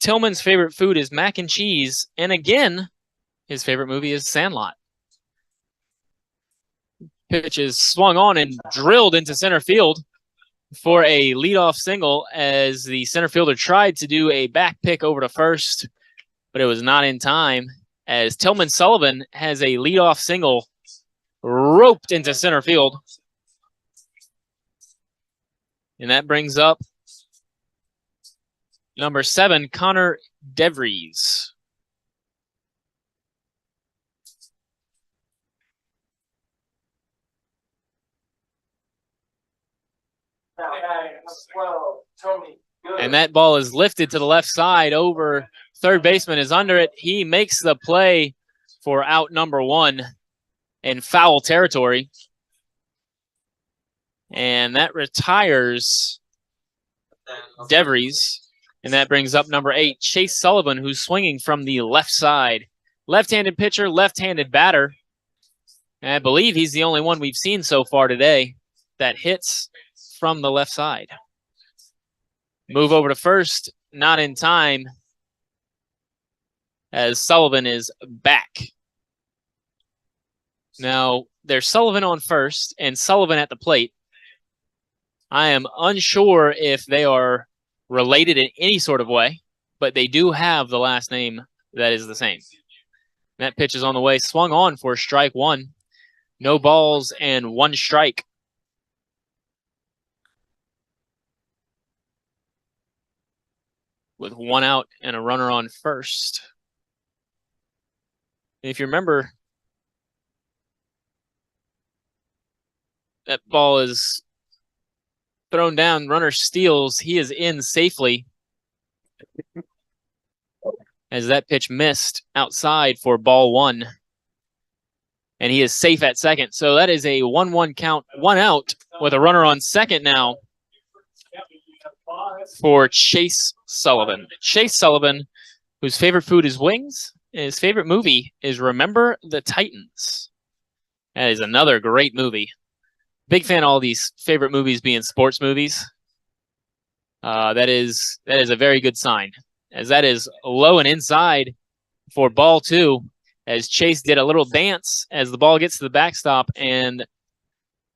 Tillman's favorite food is mac and cheese, and again, his favorite movie is Sandlot. Pitch is swung on and drilled into center field for a leadoff single as the center fielder tried to do a back pick over to first, but it was not in time. As Tillman Sullivan has a leadoff single roped into center field. And that brings up number 7, Connor DeVries. And that ball is lifted to the left side over. Third baseman is under it. He makes the play for out number 1 in foul territory. And that retires DeVries. And that brings up number 8, Chase Sullivan, who's swinging from the left side. Left-handed pitcher, left-handed batter. And I believe he's the only one we've seen so far today that hits from the left side. Move over to first, not in time, as Sullivan is back. Now, there's Sullivan on first and Sullivan at the plate. I am unsure if they are related in any sort of way, but they do have the last name that is the same. That pitch is on the way, swung on for strike 1. No balls and 1 strike. With 1 out and a runner on first. If you remember, that ball is thrown down, runner steals, he is in safely. As that pitch missed outside for ball 1. And he is safe at second. So that is a 1-1 count, 1 out with a runner on second now for Chase Sullivan. Chase Sullivan, whose favorite food is wings. His favorite movie is Remember the Titans. That is another great movie. Big fan of all these favorite movies being sports movies. That is a very good sign, as that is low and inside for ball 2, as Chase did a little dance as the ball gets to the backstop, and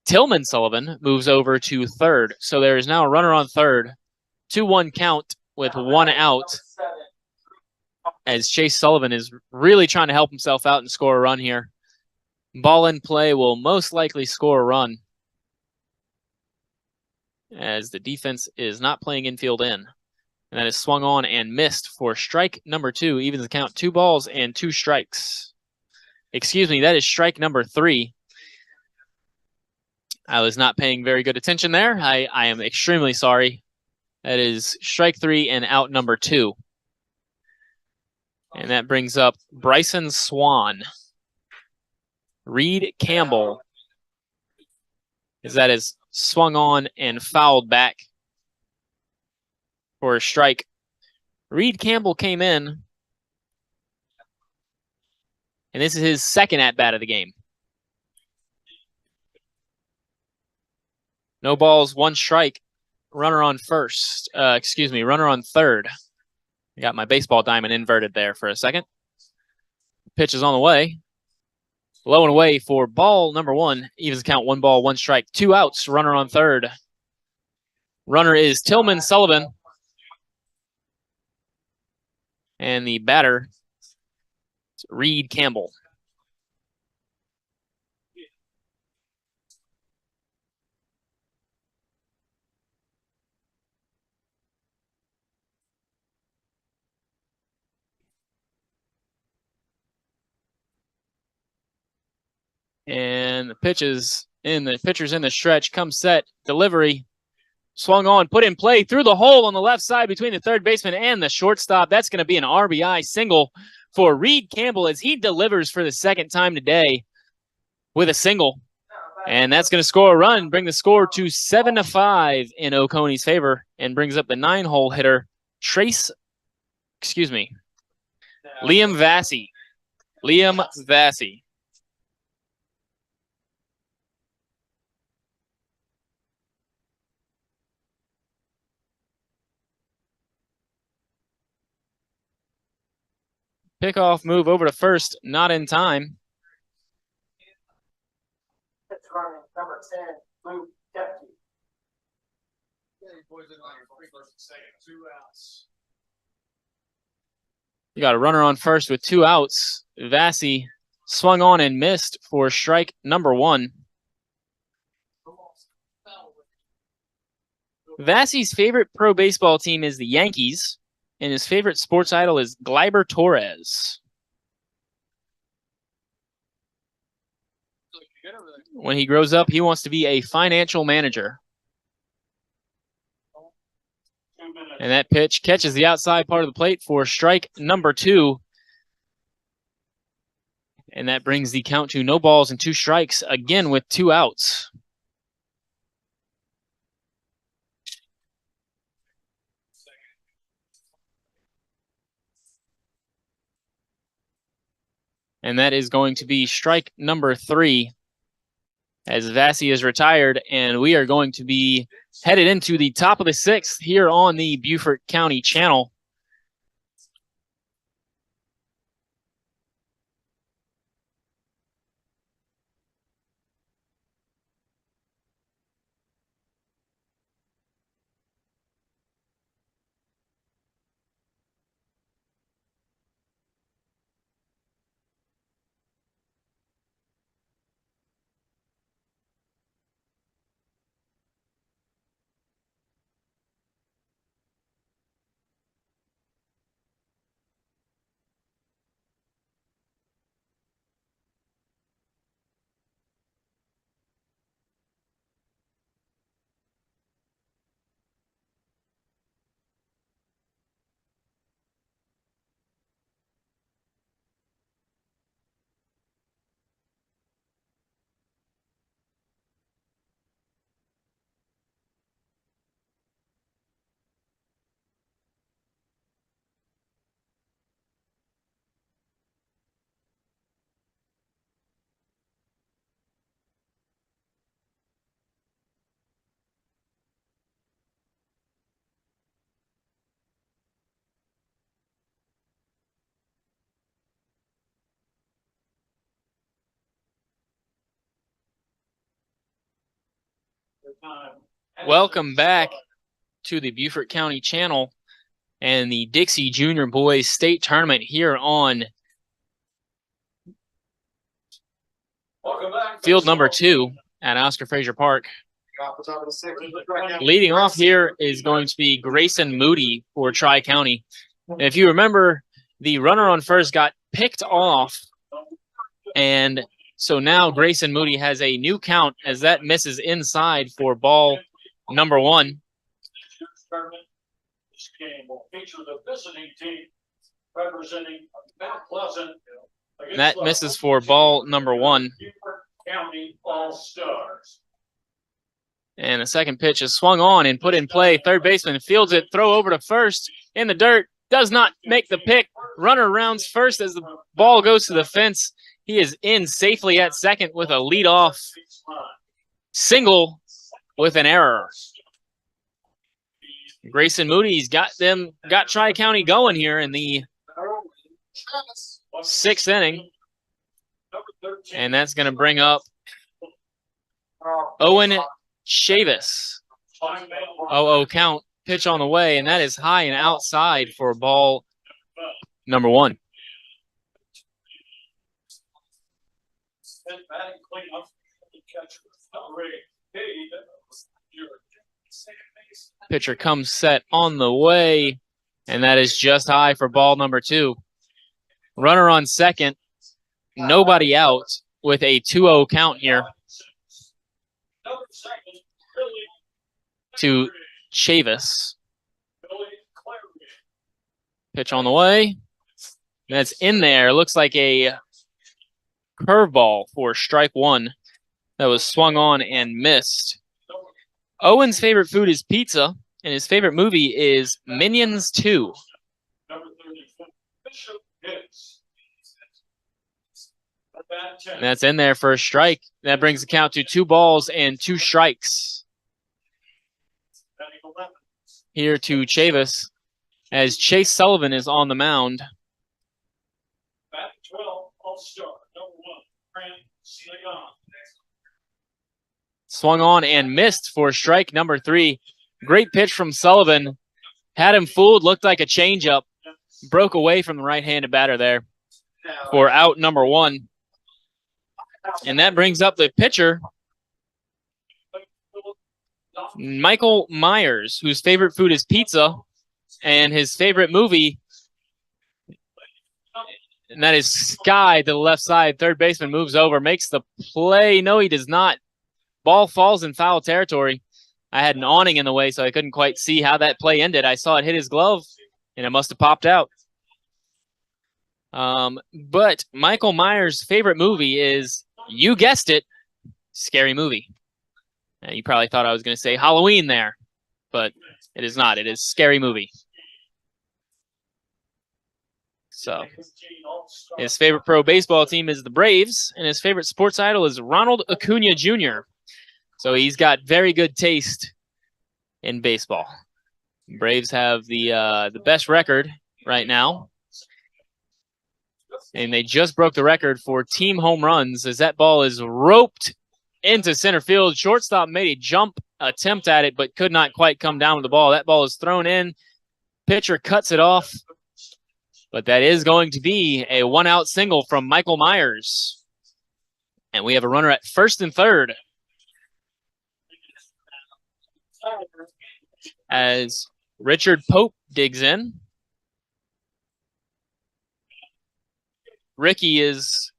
Tillman Sullivan moves over to third. So there is now a runner on third. 2-1 count with 1 out, as Chase Sullivan is really trying to help himself out and score a run here. Ball in play will most likely score a run, as the defense is not playing infield in. And that is swung on and missed for strike number 2, evens the count, 2 balls and 2 strikes. Excuse me, that is strike number 3. I was not paying very good attention there. I am extremely sorry. That is strike 3 and out number 2. And that brings up Bryson Swan. Reed Campbell, as that is swung on and fouled back for a strike. Reed Campbell came in, and this is his second at-bat of the game. No balls, 1 strike runner on first. Runner on third. I got my baseball diamond inverted there for a second. Pitch is on the way. Low and away for ball number one. Evens count 1 ball, 1 strike. 2 outs. Runner on third. Runner is Tillman Sullivan. And the batter is Reed Campbell. And the pitcher's in the stretch. Comes set. Delivery. Swung on. Put in play through the hole on the left side between the third baseman and the shortstop. That's going to be an RBI single for Reed Campbell as he delivers for the second time today with a single. And that's going to score a run, bring the score to 7-5 in Oconee's favor, and brings up the 9-hole hitter, Liam Vassy. Liam Vassy. Pickoff move over to first, not in time. Number 10, Luke Deputy. You got a runner on first with 2 outs. Vassy swung on and missed for strike number 1. Vassy's favorite pro baseball team is the Yankees, and his favorite sports idol is Gleyber Torres. When he grows up, he wants to be a financial manager. And that pitch catches the outside part of the plate for strike number 2. And that brings the count to no balls and 2 strikes, again with 2 outs. And that is going to be strike number 3 as Vassy is retired, and we are going to be headed into the top of the 6th here on the Beaufort County channel. Welcome back to the Beaufort County channel and the Dixie Junior Boys State Tournament here on field number 2 at Oscar Frazier Park. Leading off here is going to be Grayson Moody for Tri-County. If you remember, the runner on first got picked off, and so now Grayson Moody has a new count as that misses inside for ball number 1. This game will feature the visiting team representing Mount Pleasant. And that misses for ball number 1. County All-Stars. And the second pitch is swung on and put in play. Third baseman fields it, throw over to first in the dirt. Does not make the pick. Runner rounds first as the ball goes to the fence. He is in safely at second with a leadoff single with an error. Grayson Moody's got Tri-County going here in the 6th inning. And that's going to bring up Owen Chavis. 0-0 count. Pitch on the way, and that is high and outside for ball number 1. Pitcher comes set on the way, and that is just high for ball number 2. Runner on second, nobody out with a 2-0 count here to Chavis. Pitch on the way. That's in there. Looks like a curveball for strike 1 that was swung on and missed. Owen's favorite food is pizza, and his favorite movie is Minions 2. And that's in there for a strike. That brings the count to 2 balls and 2 strikes. Here to Chavis as Chase Sullivan is on the mound. Swung on and missed for strike number 3. Great pitch from Sullivan. Had him fooled, looked like a changeup. Broke away from the right-handed batter there for out number 1. And that brings up the pitcher, Michael Myers, whose favorite food is pizza, and his favorite movie, and that is Sky to the left side. Third baseman moves over, makes the play. No, he does not. Ball falls in foul territory. I had an awning in the way, so I couldn't quite see how that play ended. I saw it hit his glove, and it must have popped out. But Michael Myers' favorite movie is, you guessed it, Scary Movie. You probably thought I was going to say Halloween there, but it is not. It is Scary Movie. So his favorite pro baseball team is the Braves, and his favorite sports idol is Ronald Oconee Jr. So he's got very good taste in baseball. Braves have the best record right now, and they just broke the record for team home runs as that ball is roped into center field. Shortstop made a jump attempt at it, but could not quite come down with the ball. That ball is thrown in. Pitcher cuts it off, but that is going to be a 1-out single from Michael Myers. And we have a runner at first and third as Richard Pope digs in. Ricky is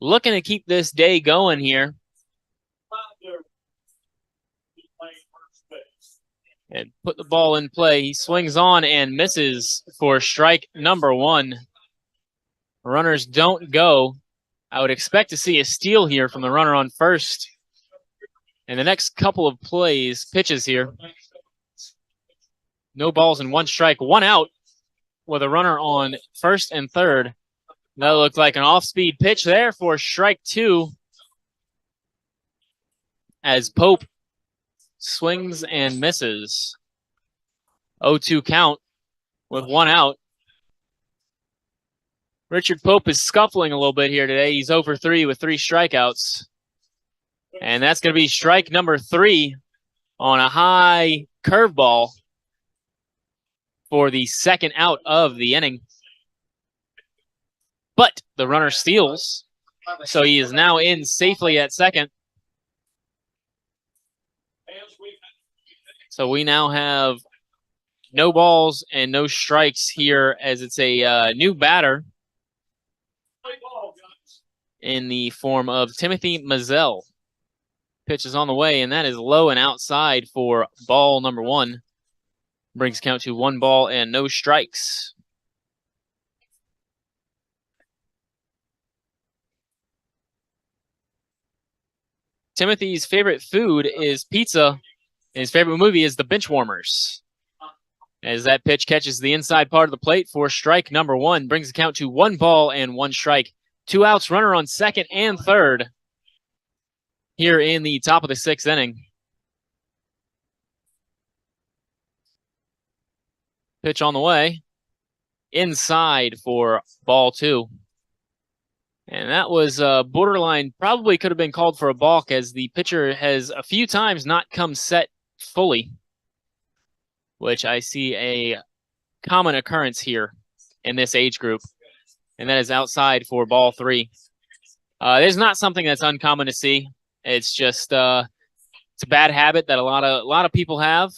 looking to keep this day going here. And put the ball in play. He swings on and misses for strike number 1. Runners don't go. I would expect to see a steal here from the runner on first. And the next couple of pitches here. No balls and 1 strike, 1 out with a runner on first and third. That looked like an off-speed pitch there for strike 2 as Pope swings and misses. 0-2 count with 1 out. Richard Pope is scuffling a little bit here today. He's 0 for 3 with 3 strikeouts. And that's going to be strike number 3 on a high curveball for the second out of the inning. But the runner steals, so he is now in safely at second. So we now have no balls and no strikes here as it's a new batter in the form of Timothy Mazzell. Pitch is on the way, and that is low and outside for ball number 1. Brings count to 1 ball and no strikes. Timothy's favorite food is pizza. And his favorite movie is The Benchwarmers. As that pitch catches the inside part of the plate for strike number 1, brings the count to 1 ball and 1 strike. 2 outs, runner on second and third here in the top of the 6th inning. Pitch on the way. Inside for ball 2. And that was borderline, probably could have been called for a balk, as the pitcher has a few times not come set fully, which I see a common occurrence here in this age group. And that is outside for ball 3. There's not something that's uncommon to see. It's just it's a bad habit that a lot of people have.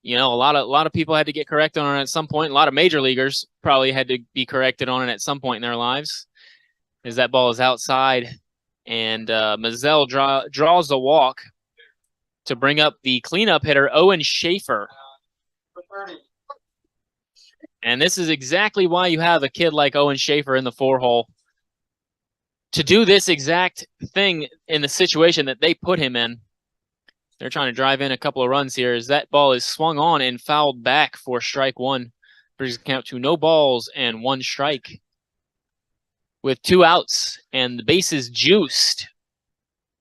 You know, a lot of people had to get corrected on it at some point. A lot of major leaguers probably had to be corrected on it at some point in their lives. As that ball is outside, and Mazzell draws a walk to bring up the cleanup hitter, Owen Schaefer. And this is exactly why you have a kid like Owen Schaefer in the 4-hole, to do this exact thing in the situation that they put him in. They're trying to drive in a couple of runs here, as that ball is swung on and fouled back for strike 1. Brings the count to no balls and 1 strike. With 2 outs and the bases juiced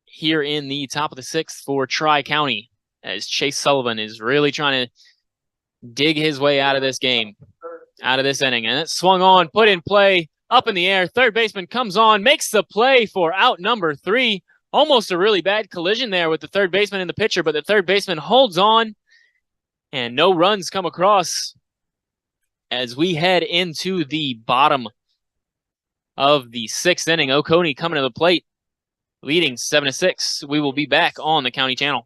here in the top of the 6th for Tri-County, as Chase Sullivan is really trying to dig his way out of this game, out of this inning. And it's swung on, put in play, up in the air. Third baseman comes on, makes the play for out number 3. Almost a really bad collision there with the third baseman and the pitcher, but the third baseman holds on, and no runs come across as we head into the bottom of the 6th inning. Oconee coming to the plate, leading 7-6. We will be back on the County Channel.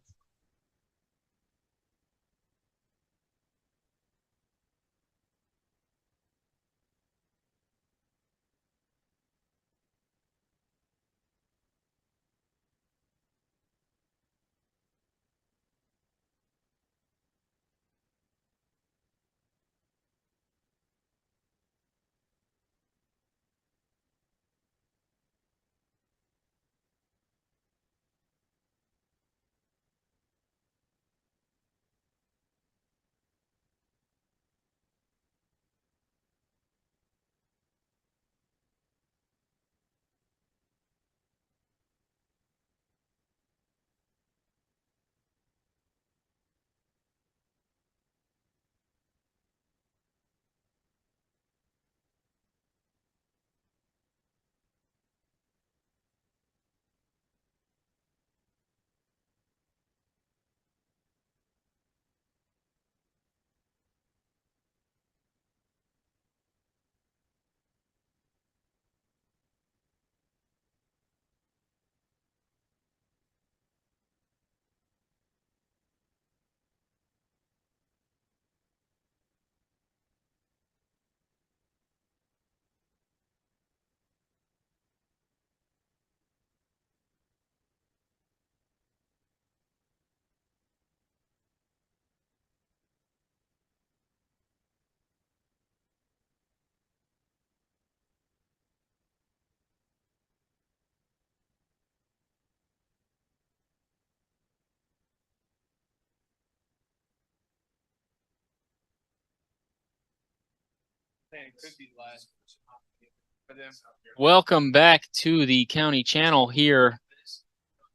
Welcome back to the County Channel here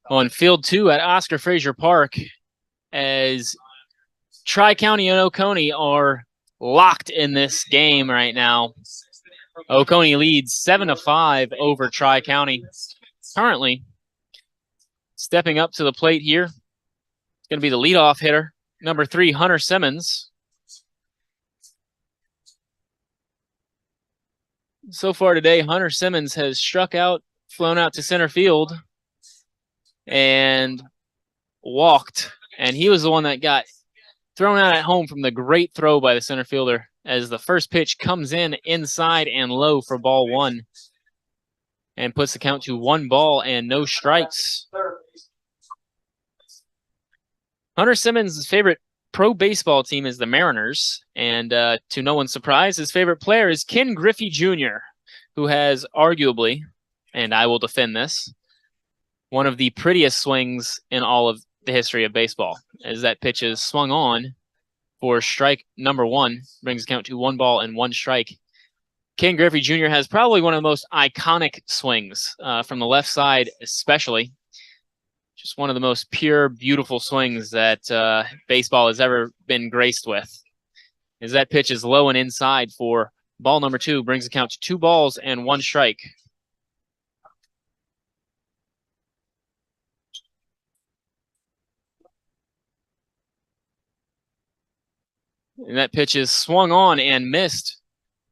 on Field 2 at Oscar Frazier Park, as Tri-County and Oconee are locked in this game right now. Oconee leads 7-5 over Tri-County. Currently, stepping up to the plate here, it's going to be the leadoff hitter, number 3, Hunter Simmons. So far today, Hunter Simmons has struck out, flown out to center field, and walked. And he was the one that got thrown out at home from the great throw by the center fielder, as the first pitch comes in inside and low for ball 1 and puts the count to 1 ball and no strikes. Hunter Simmons' favorite pro baseball team is the Mariners, and to no one's surprise, his favorite player is Ken Griffey Jr., who has arguably, and I will defend this, one of the prettiest swings in all of the history of baseball, as that pitch is swung on for strike number 1, brings the count to 1 ball and 1 strike. Ken Griffey Jr. has probably one of the most iconic swings from the left side, especially. Just one of the most pure, beautiful swings that baseball has ever been graced with. as that pitch is low and inside for ball number 2, brings the count to 2 balls and 1 strike. And that pitch is swung on and missed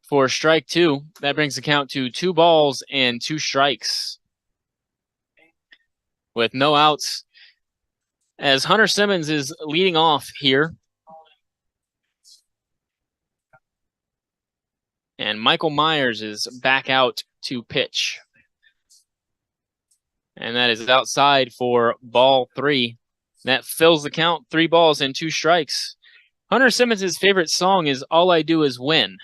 for strike 2. That brings the count to 2 balls and 2 strikes. With no outs, as Hunter Simmons is leading off here. And Michael Myers is back out to pitch. And that is outside for ball 3. That fills the count, 3 balls and 2 strikes. Hunter Simmons' favorite song is All I Do Is Win.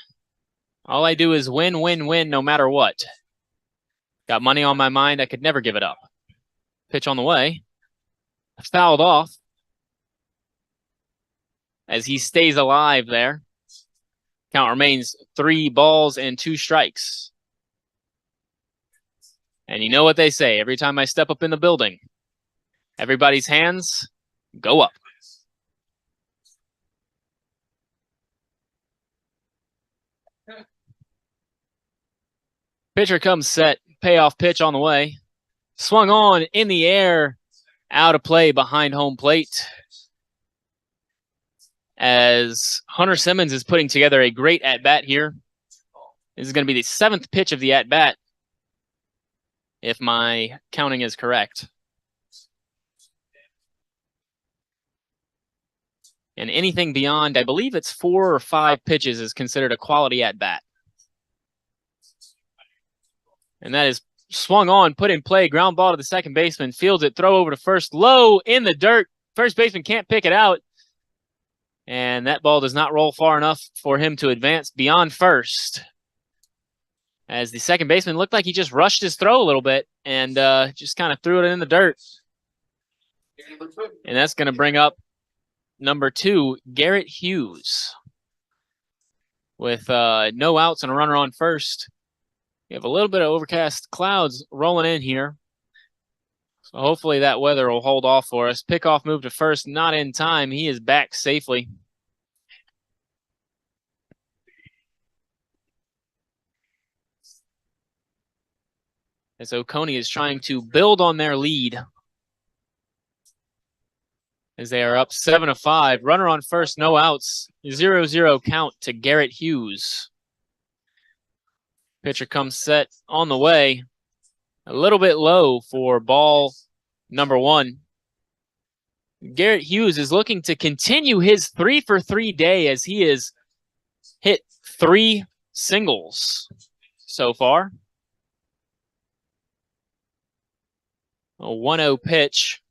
All I do is win, win, win, no matter what. Got money on my mind, I could never give it up. Pitch on the way. Fouled off. As he stays alive there. Count remains 3 balls and 2 strikes. And you know what they say, every time I step up in the building, everybody's hands go up. Pitcher comes set, payoff pitch on the way. Swung on in the air, out of play behind home plate. As Hunter Simmons is putting together a great at-bat here. This is going to be the 7th pitch of the at-bat, if my counting is correct. And anything beyond, I believe it's 4 or 5 pitches is considered a quality at-bat. And that is swung on, put in play, ground ball to the second baseman, fields it, throw over to first, low in the dirt. First baseman can't pick it out. And that ball does not roll far enough for him to advance beyond first. As the second baseman looked like he just rushed his throw a little bit and just kind of threw it in the dirt. And that's going to bring up number 2, Garrett Hughes. With no outs and a runner on first. We have a little bit of overcast clouds rolling in here. So hopefully that weather will hold off for us. Pickoff move to first, not in time. He is back safely. As Oconee is trying to build on their lead. As they are up 7-5. Runner on first, no outs. 0-0 count to Garrett Hughes. Pitcher comes set on the way. A little bit low for ball number 1. Garrett Hughes is looking to continue his 3-for-3 day as he has hit 3 singles so far. A 1-0 pitch.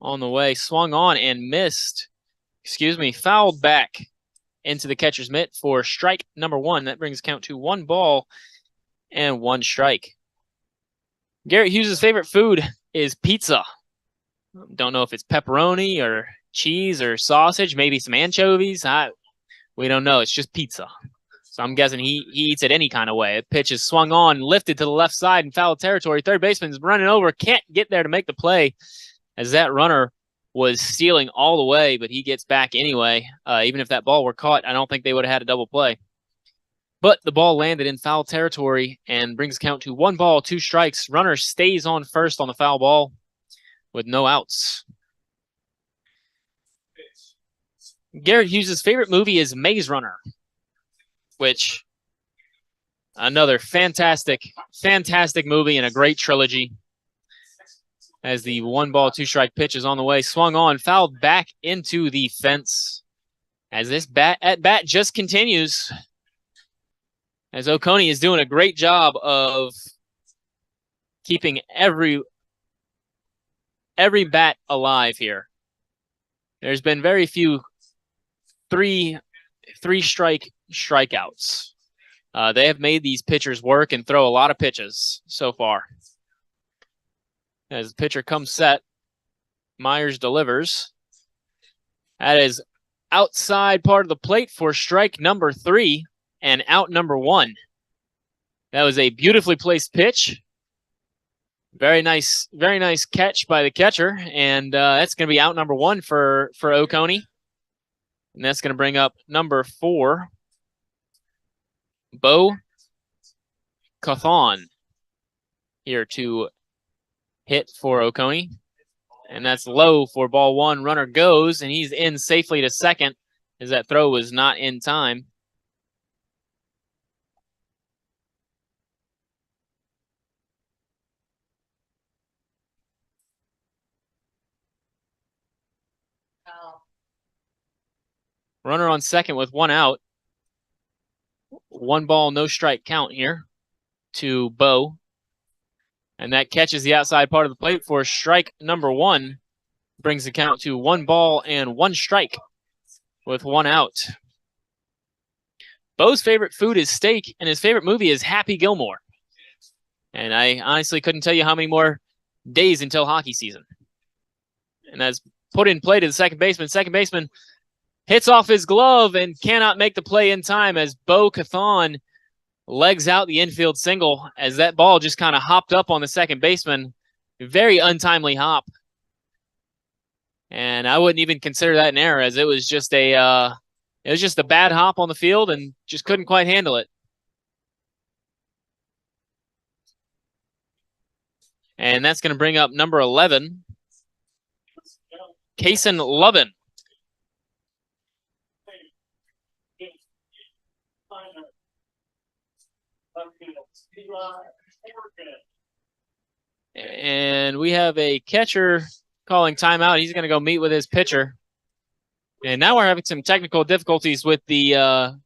On the way, swung on and missed. Fouled back into the catcher's mitt for strike number 1. That brings count to 1 ball and 1 strike. Garrett Hughes' favorite food is pizza. Don't know if it's pepperoni or cheese or sausage, maybe some anchovies. We don't know. It's just pizza. So I'm guessing he eats it any kind of way. The pitch is swung on, lifted to the left side in foul territory. Third baseman's running over, can't get there to make the play as that runner was stealing all the way, but he gets back anyway. Even if that ball were caught, I don't think they would have had a double play. But the ball landed in foul territory and brings count to 1 ball, 2 strikes. Runner stays on first on the foul ball with no outs. Garrett Hughes' favorite movie is Maze Runner, which another fantastic movie and a great trilogy. As the 1 ball, 2 strike pitch is on the way, swung on, fouled back into the fence. As this at bat just continues. As Oconee is doing a great job of keeping every bat alive here. There's been very few three strike strikeouts. They have made these pitchers work and throw a lot of pitches so far. As the pitcher comes set, Myers delivers. That is outside part of the plate for strike number 3 and out number 1. That was a beautifully placed pitch. Very nice catch by the catcher, and that's going to be out number 1 for Oconee. And that's going to bring up number 4, Bo Cawthon, here to hit for Oconee. And that's low for ball 1. Runner goes, and he's in safely to second, as that throw was not in time. Runner on second with 1 out. 1 ball, no strike count here to Bo. And that catches the outside part of the plate for strike number 1. Brings the count to 1 ball and 1 strike with 1 out. Bo's favorite food is steak, and his favorite movie is Happy Gilmore. And I honestly couldn't tell you how many more days until hockey season. And that's put in play to the second baseman. Second baseman hits off his glove and cannot make the play in time as Bo Cawthon legs out the infield single as that ball just kind of hopped up on the second baseman. Very untimely hop. And I wouldn't even consider that an error, as it was just a bad hop on the field and just couldn't quite handle it. And that's going to bring up number 11, Kaysen Lovin. And we have a catcher calling timeout. He's going to go meet with his pitcher. And now we're having some technical difficulties with the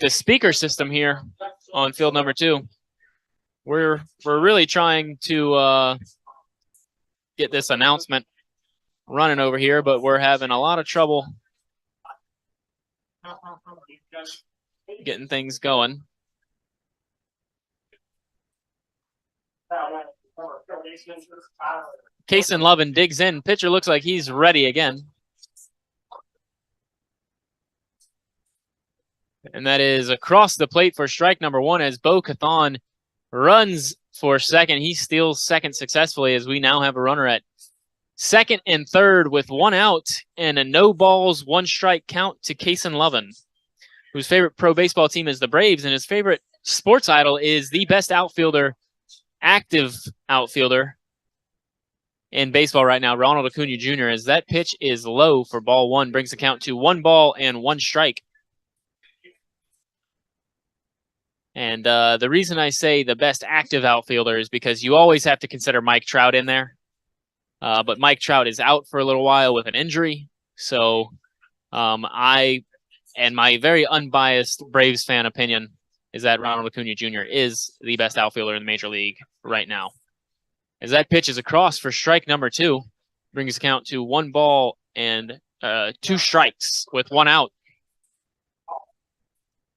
speaker system here on field number 2. We're really trying to get this announcement running over here, but we're having a lot of trouble getting things going. Kaysen Lovin digs in. Pitcher looks like he's ready again. And that is across the plate for strike number 1 as Bo Cawthon runs for second. He steals second successfully as we now have a runner at second and third with 1 out and a no balls, 1 strike count to Kaysen Lovin, whose favorite pro baseball team is the Braves, and his favorite sports idol is the best active outfielder in baseball right now, Ronald Oconee Jr., as that pitch is low for ball 1, brings the count to 1 ball and 1 strike. And the reason I say the best active outfielder is because you always have to consider Mike Trout in there. But Mike Trout is out for a little while with an injury. So my very unbiased Braves fan opinion is that Ronald Oconee Jr. is the best outfielder in the Major League right now. As that pitch is across for strike number 2, brings the count to 1 ball and 2 strikes with 1 out.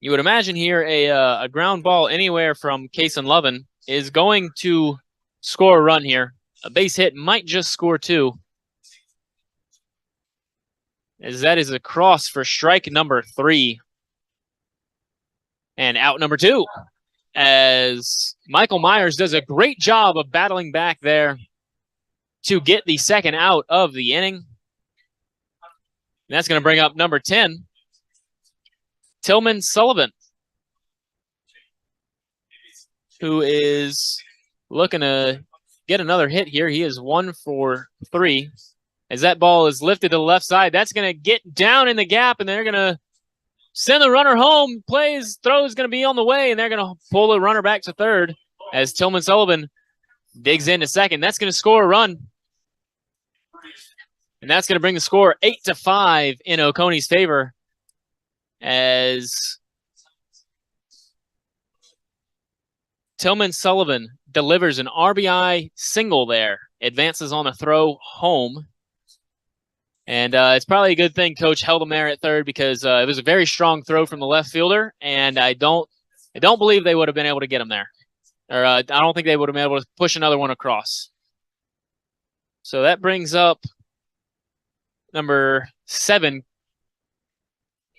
You would imagine here a ground ball anywhere from Kaysen Lovin is going to score a run here. A base hit might just score 2. As that is across for strike number 3. And out number 2. As Michael Myers does a great job of battling back there to get the second out of the inning. And that's going to bring up number 10. Tillman Sullivan, who is looking to get another hit here. He is 1 for 3. As that ball is lifted to the left side, that's going to get down in the gap, and they're going to send the runner home. Throw is going to be on the way, and they're going to pull the runner back to third as Tillman Sullivan digs into second. That's going to score a run. And that's going to bring the score 8-5 in Oconee's favor, as Tillman Sullivan delivers an RBI single there, advances on a throw home. And it's probably a good thing Coach held him there at third, because it was a very strong throw from the left fielder, and I don't believe they would have been able to get him there. Or I don't think they would have been able to push another one across. So that brings up number 7,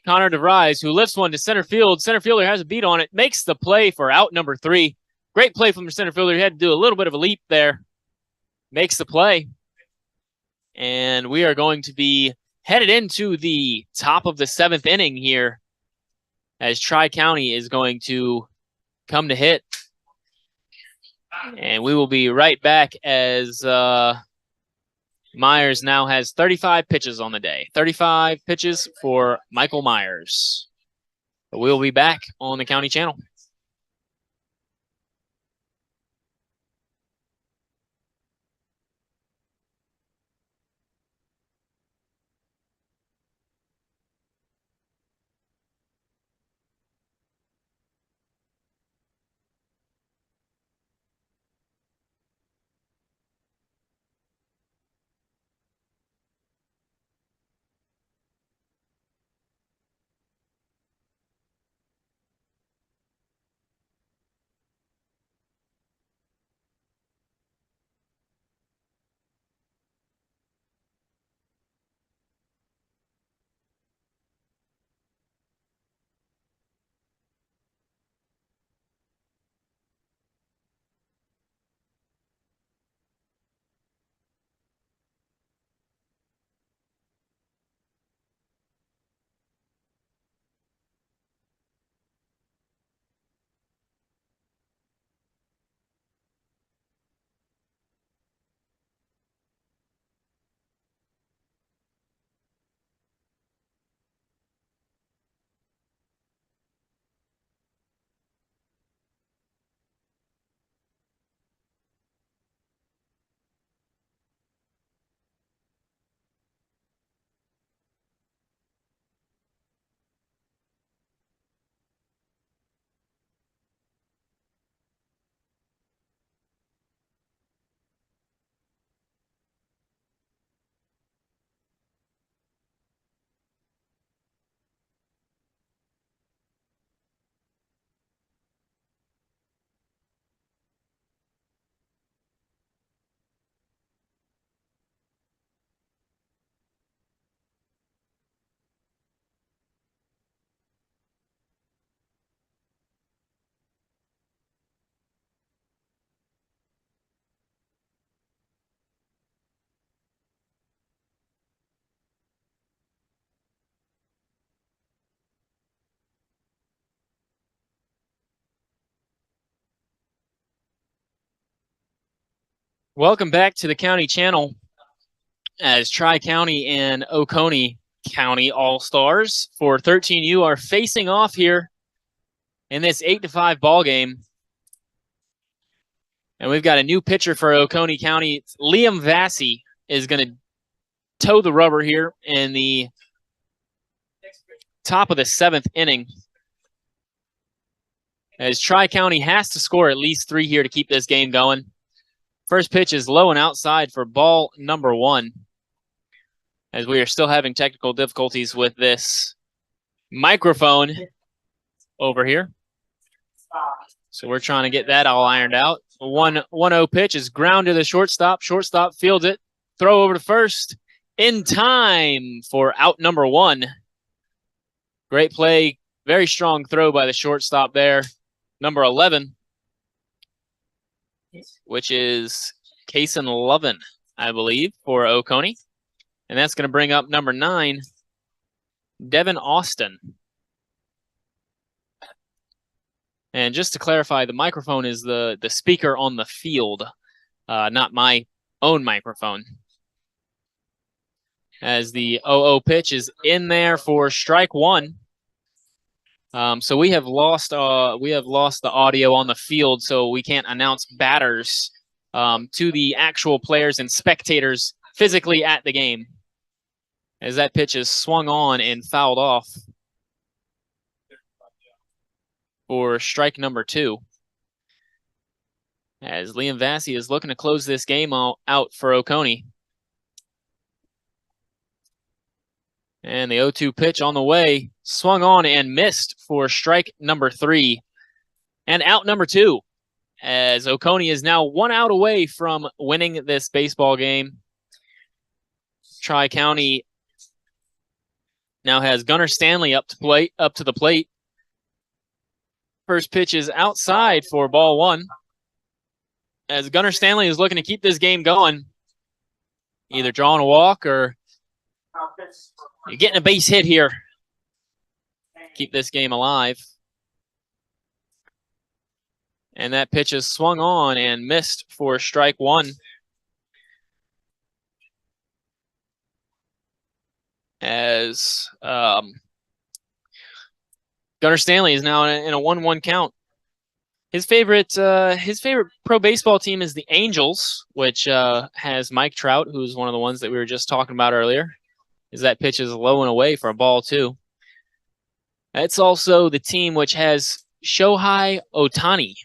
Connor DeVries, who lifts one to center field. Center fielder has a beat on it, makes the play for out number 3. Great play from the center fielder. He had to do a little bit of a leap there makes the play. And we are going to be headed into the top of the 7th inning here as Tri-County is going to come to hit. And we will be right back as Myers now has 35 pitches on the day. 35 pitches for Michael Myers. But we'll be back on the County Channel. Welcome back to the County Channel as Tri-County and Oconee County All-Stars for 13U are facing off here in this 8-5 ball game. And we've got a new pitcher for Oconee County. It's Liam Vassey is going to toe the rubber here in the top of the 7th inning. As Tri-County has to score at least 3 here to keep this game going. First pitch is low and outside for ball number 1. As we are still having technical difficulties with this microphone over here. So we're trying to get that all ironed out. 1-0 pitch is ground to the shortstop. Shortstop fields it. Throw over to first in time for out number 1. Great play. Very strong throw by the shortstop there. Number 11, which is Kason Lovin, I believe, for Oconee. And that's going to bring up number 9, Devin Austin. And just to clarify, the microphone is the speaker on the field, not my own microphone. As the 0-0 pitch is in there for strike 1. So we have lost the audio on the field, so we can't announce batters to the actual players and spectators physically at the game. As that pitch is swung on and fouled off for strike number 2. As Liam Vassey is looking to close this game out for Oconee. And the 0-2 pitch on the way, swung on and missed for strike number 3. And out number 2, as Oconee is now 1 out away from winning this baseball game. Tri-County now has Gunnar Stanley up to the plate. First pitch is outside for ball 1. as Gunnar Stanley is looking to keep this game going, either drawing a walk or getting a base hit here. Keep this game alive. And that pitch is swung on and missed for strike one. As Gunnar Stanley is now in a 1-1 count. His favorite pro baseball team is the Angels, which has Mike Trout, who's one of the ones that we were just talking about earlier. As that pitch is low and away for a ball too. That's also the team which has Shohei Ohtani,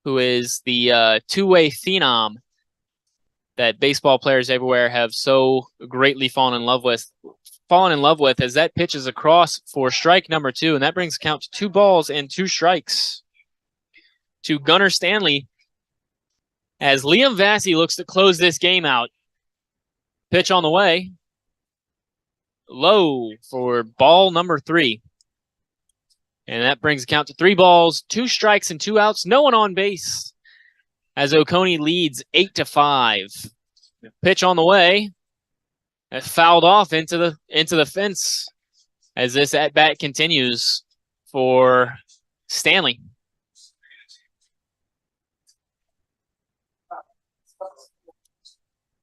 who is the two-way phenom that baseball players everywhere have so greatly fallen in love with, as that pitch is across for strike number 2, and that brings the count to 2 balls and 2 strikes to Gunnar Stanley as Liam Vassy looks to close this game out. Pitch on the way. Low for ball number 3. And that brings the count to 3 balls, 2 strikes, and 2 outs. No one on base as Oconee leads 8-5. Pitch on the way. That fouled off into the fence as this at-bat continues for Stanley.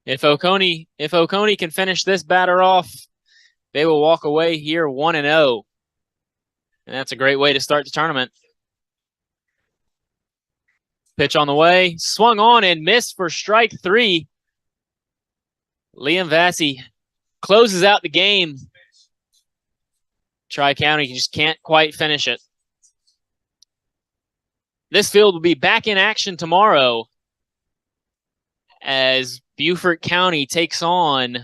If Oconee can finish this batter off, they will walk away here 1-0. And that's a great way to start the tournament. Pitch on the way, swung on and missed for strike 3. Liam Vassy closes out the game. Tri-County just can't quite finish it. This field will be back in action tomorrow as Beaufort County takes on,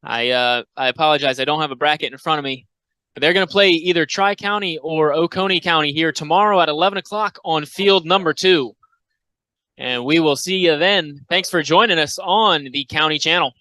I apologize, I don't have a bracket in front of me, but they're going to play either Tri-County or Oconee County here tomorrow at 11 o'clock on field number 2. And we will see you then. Thanks for joining us on the County Channel.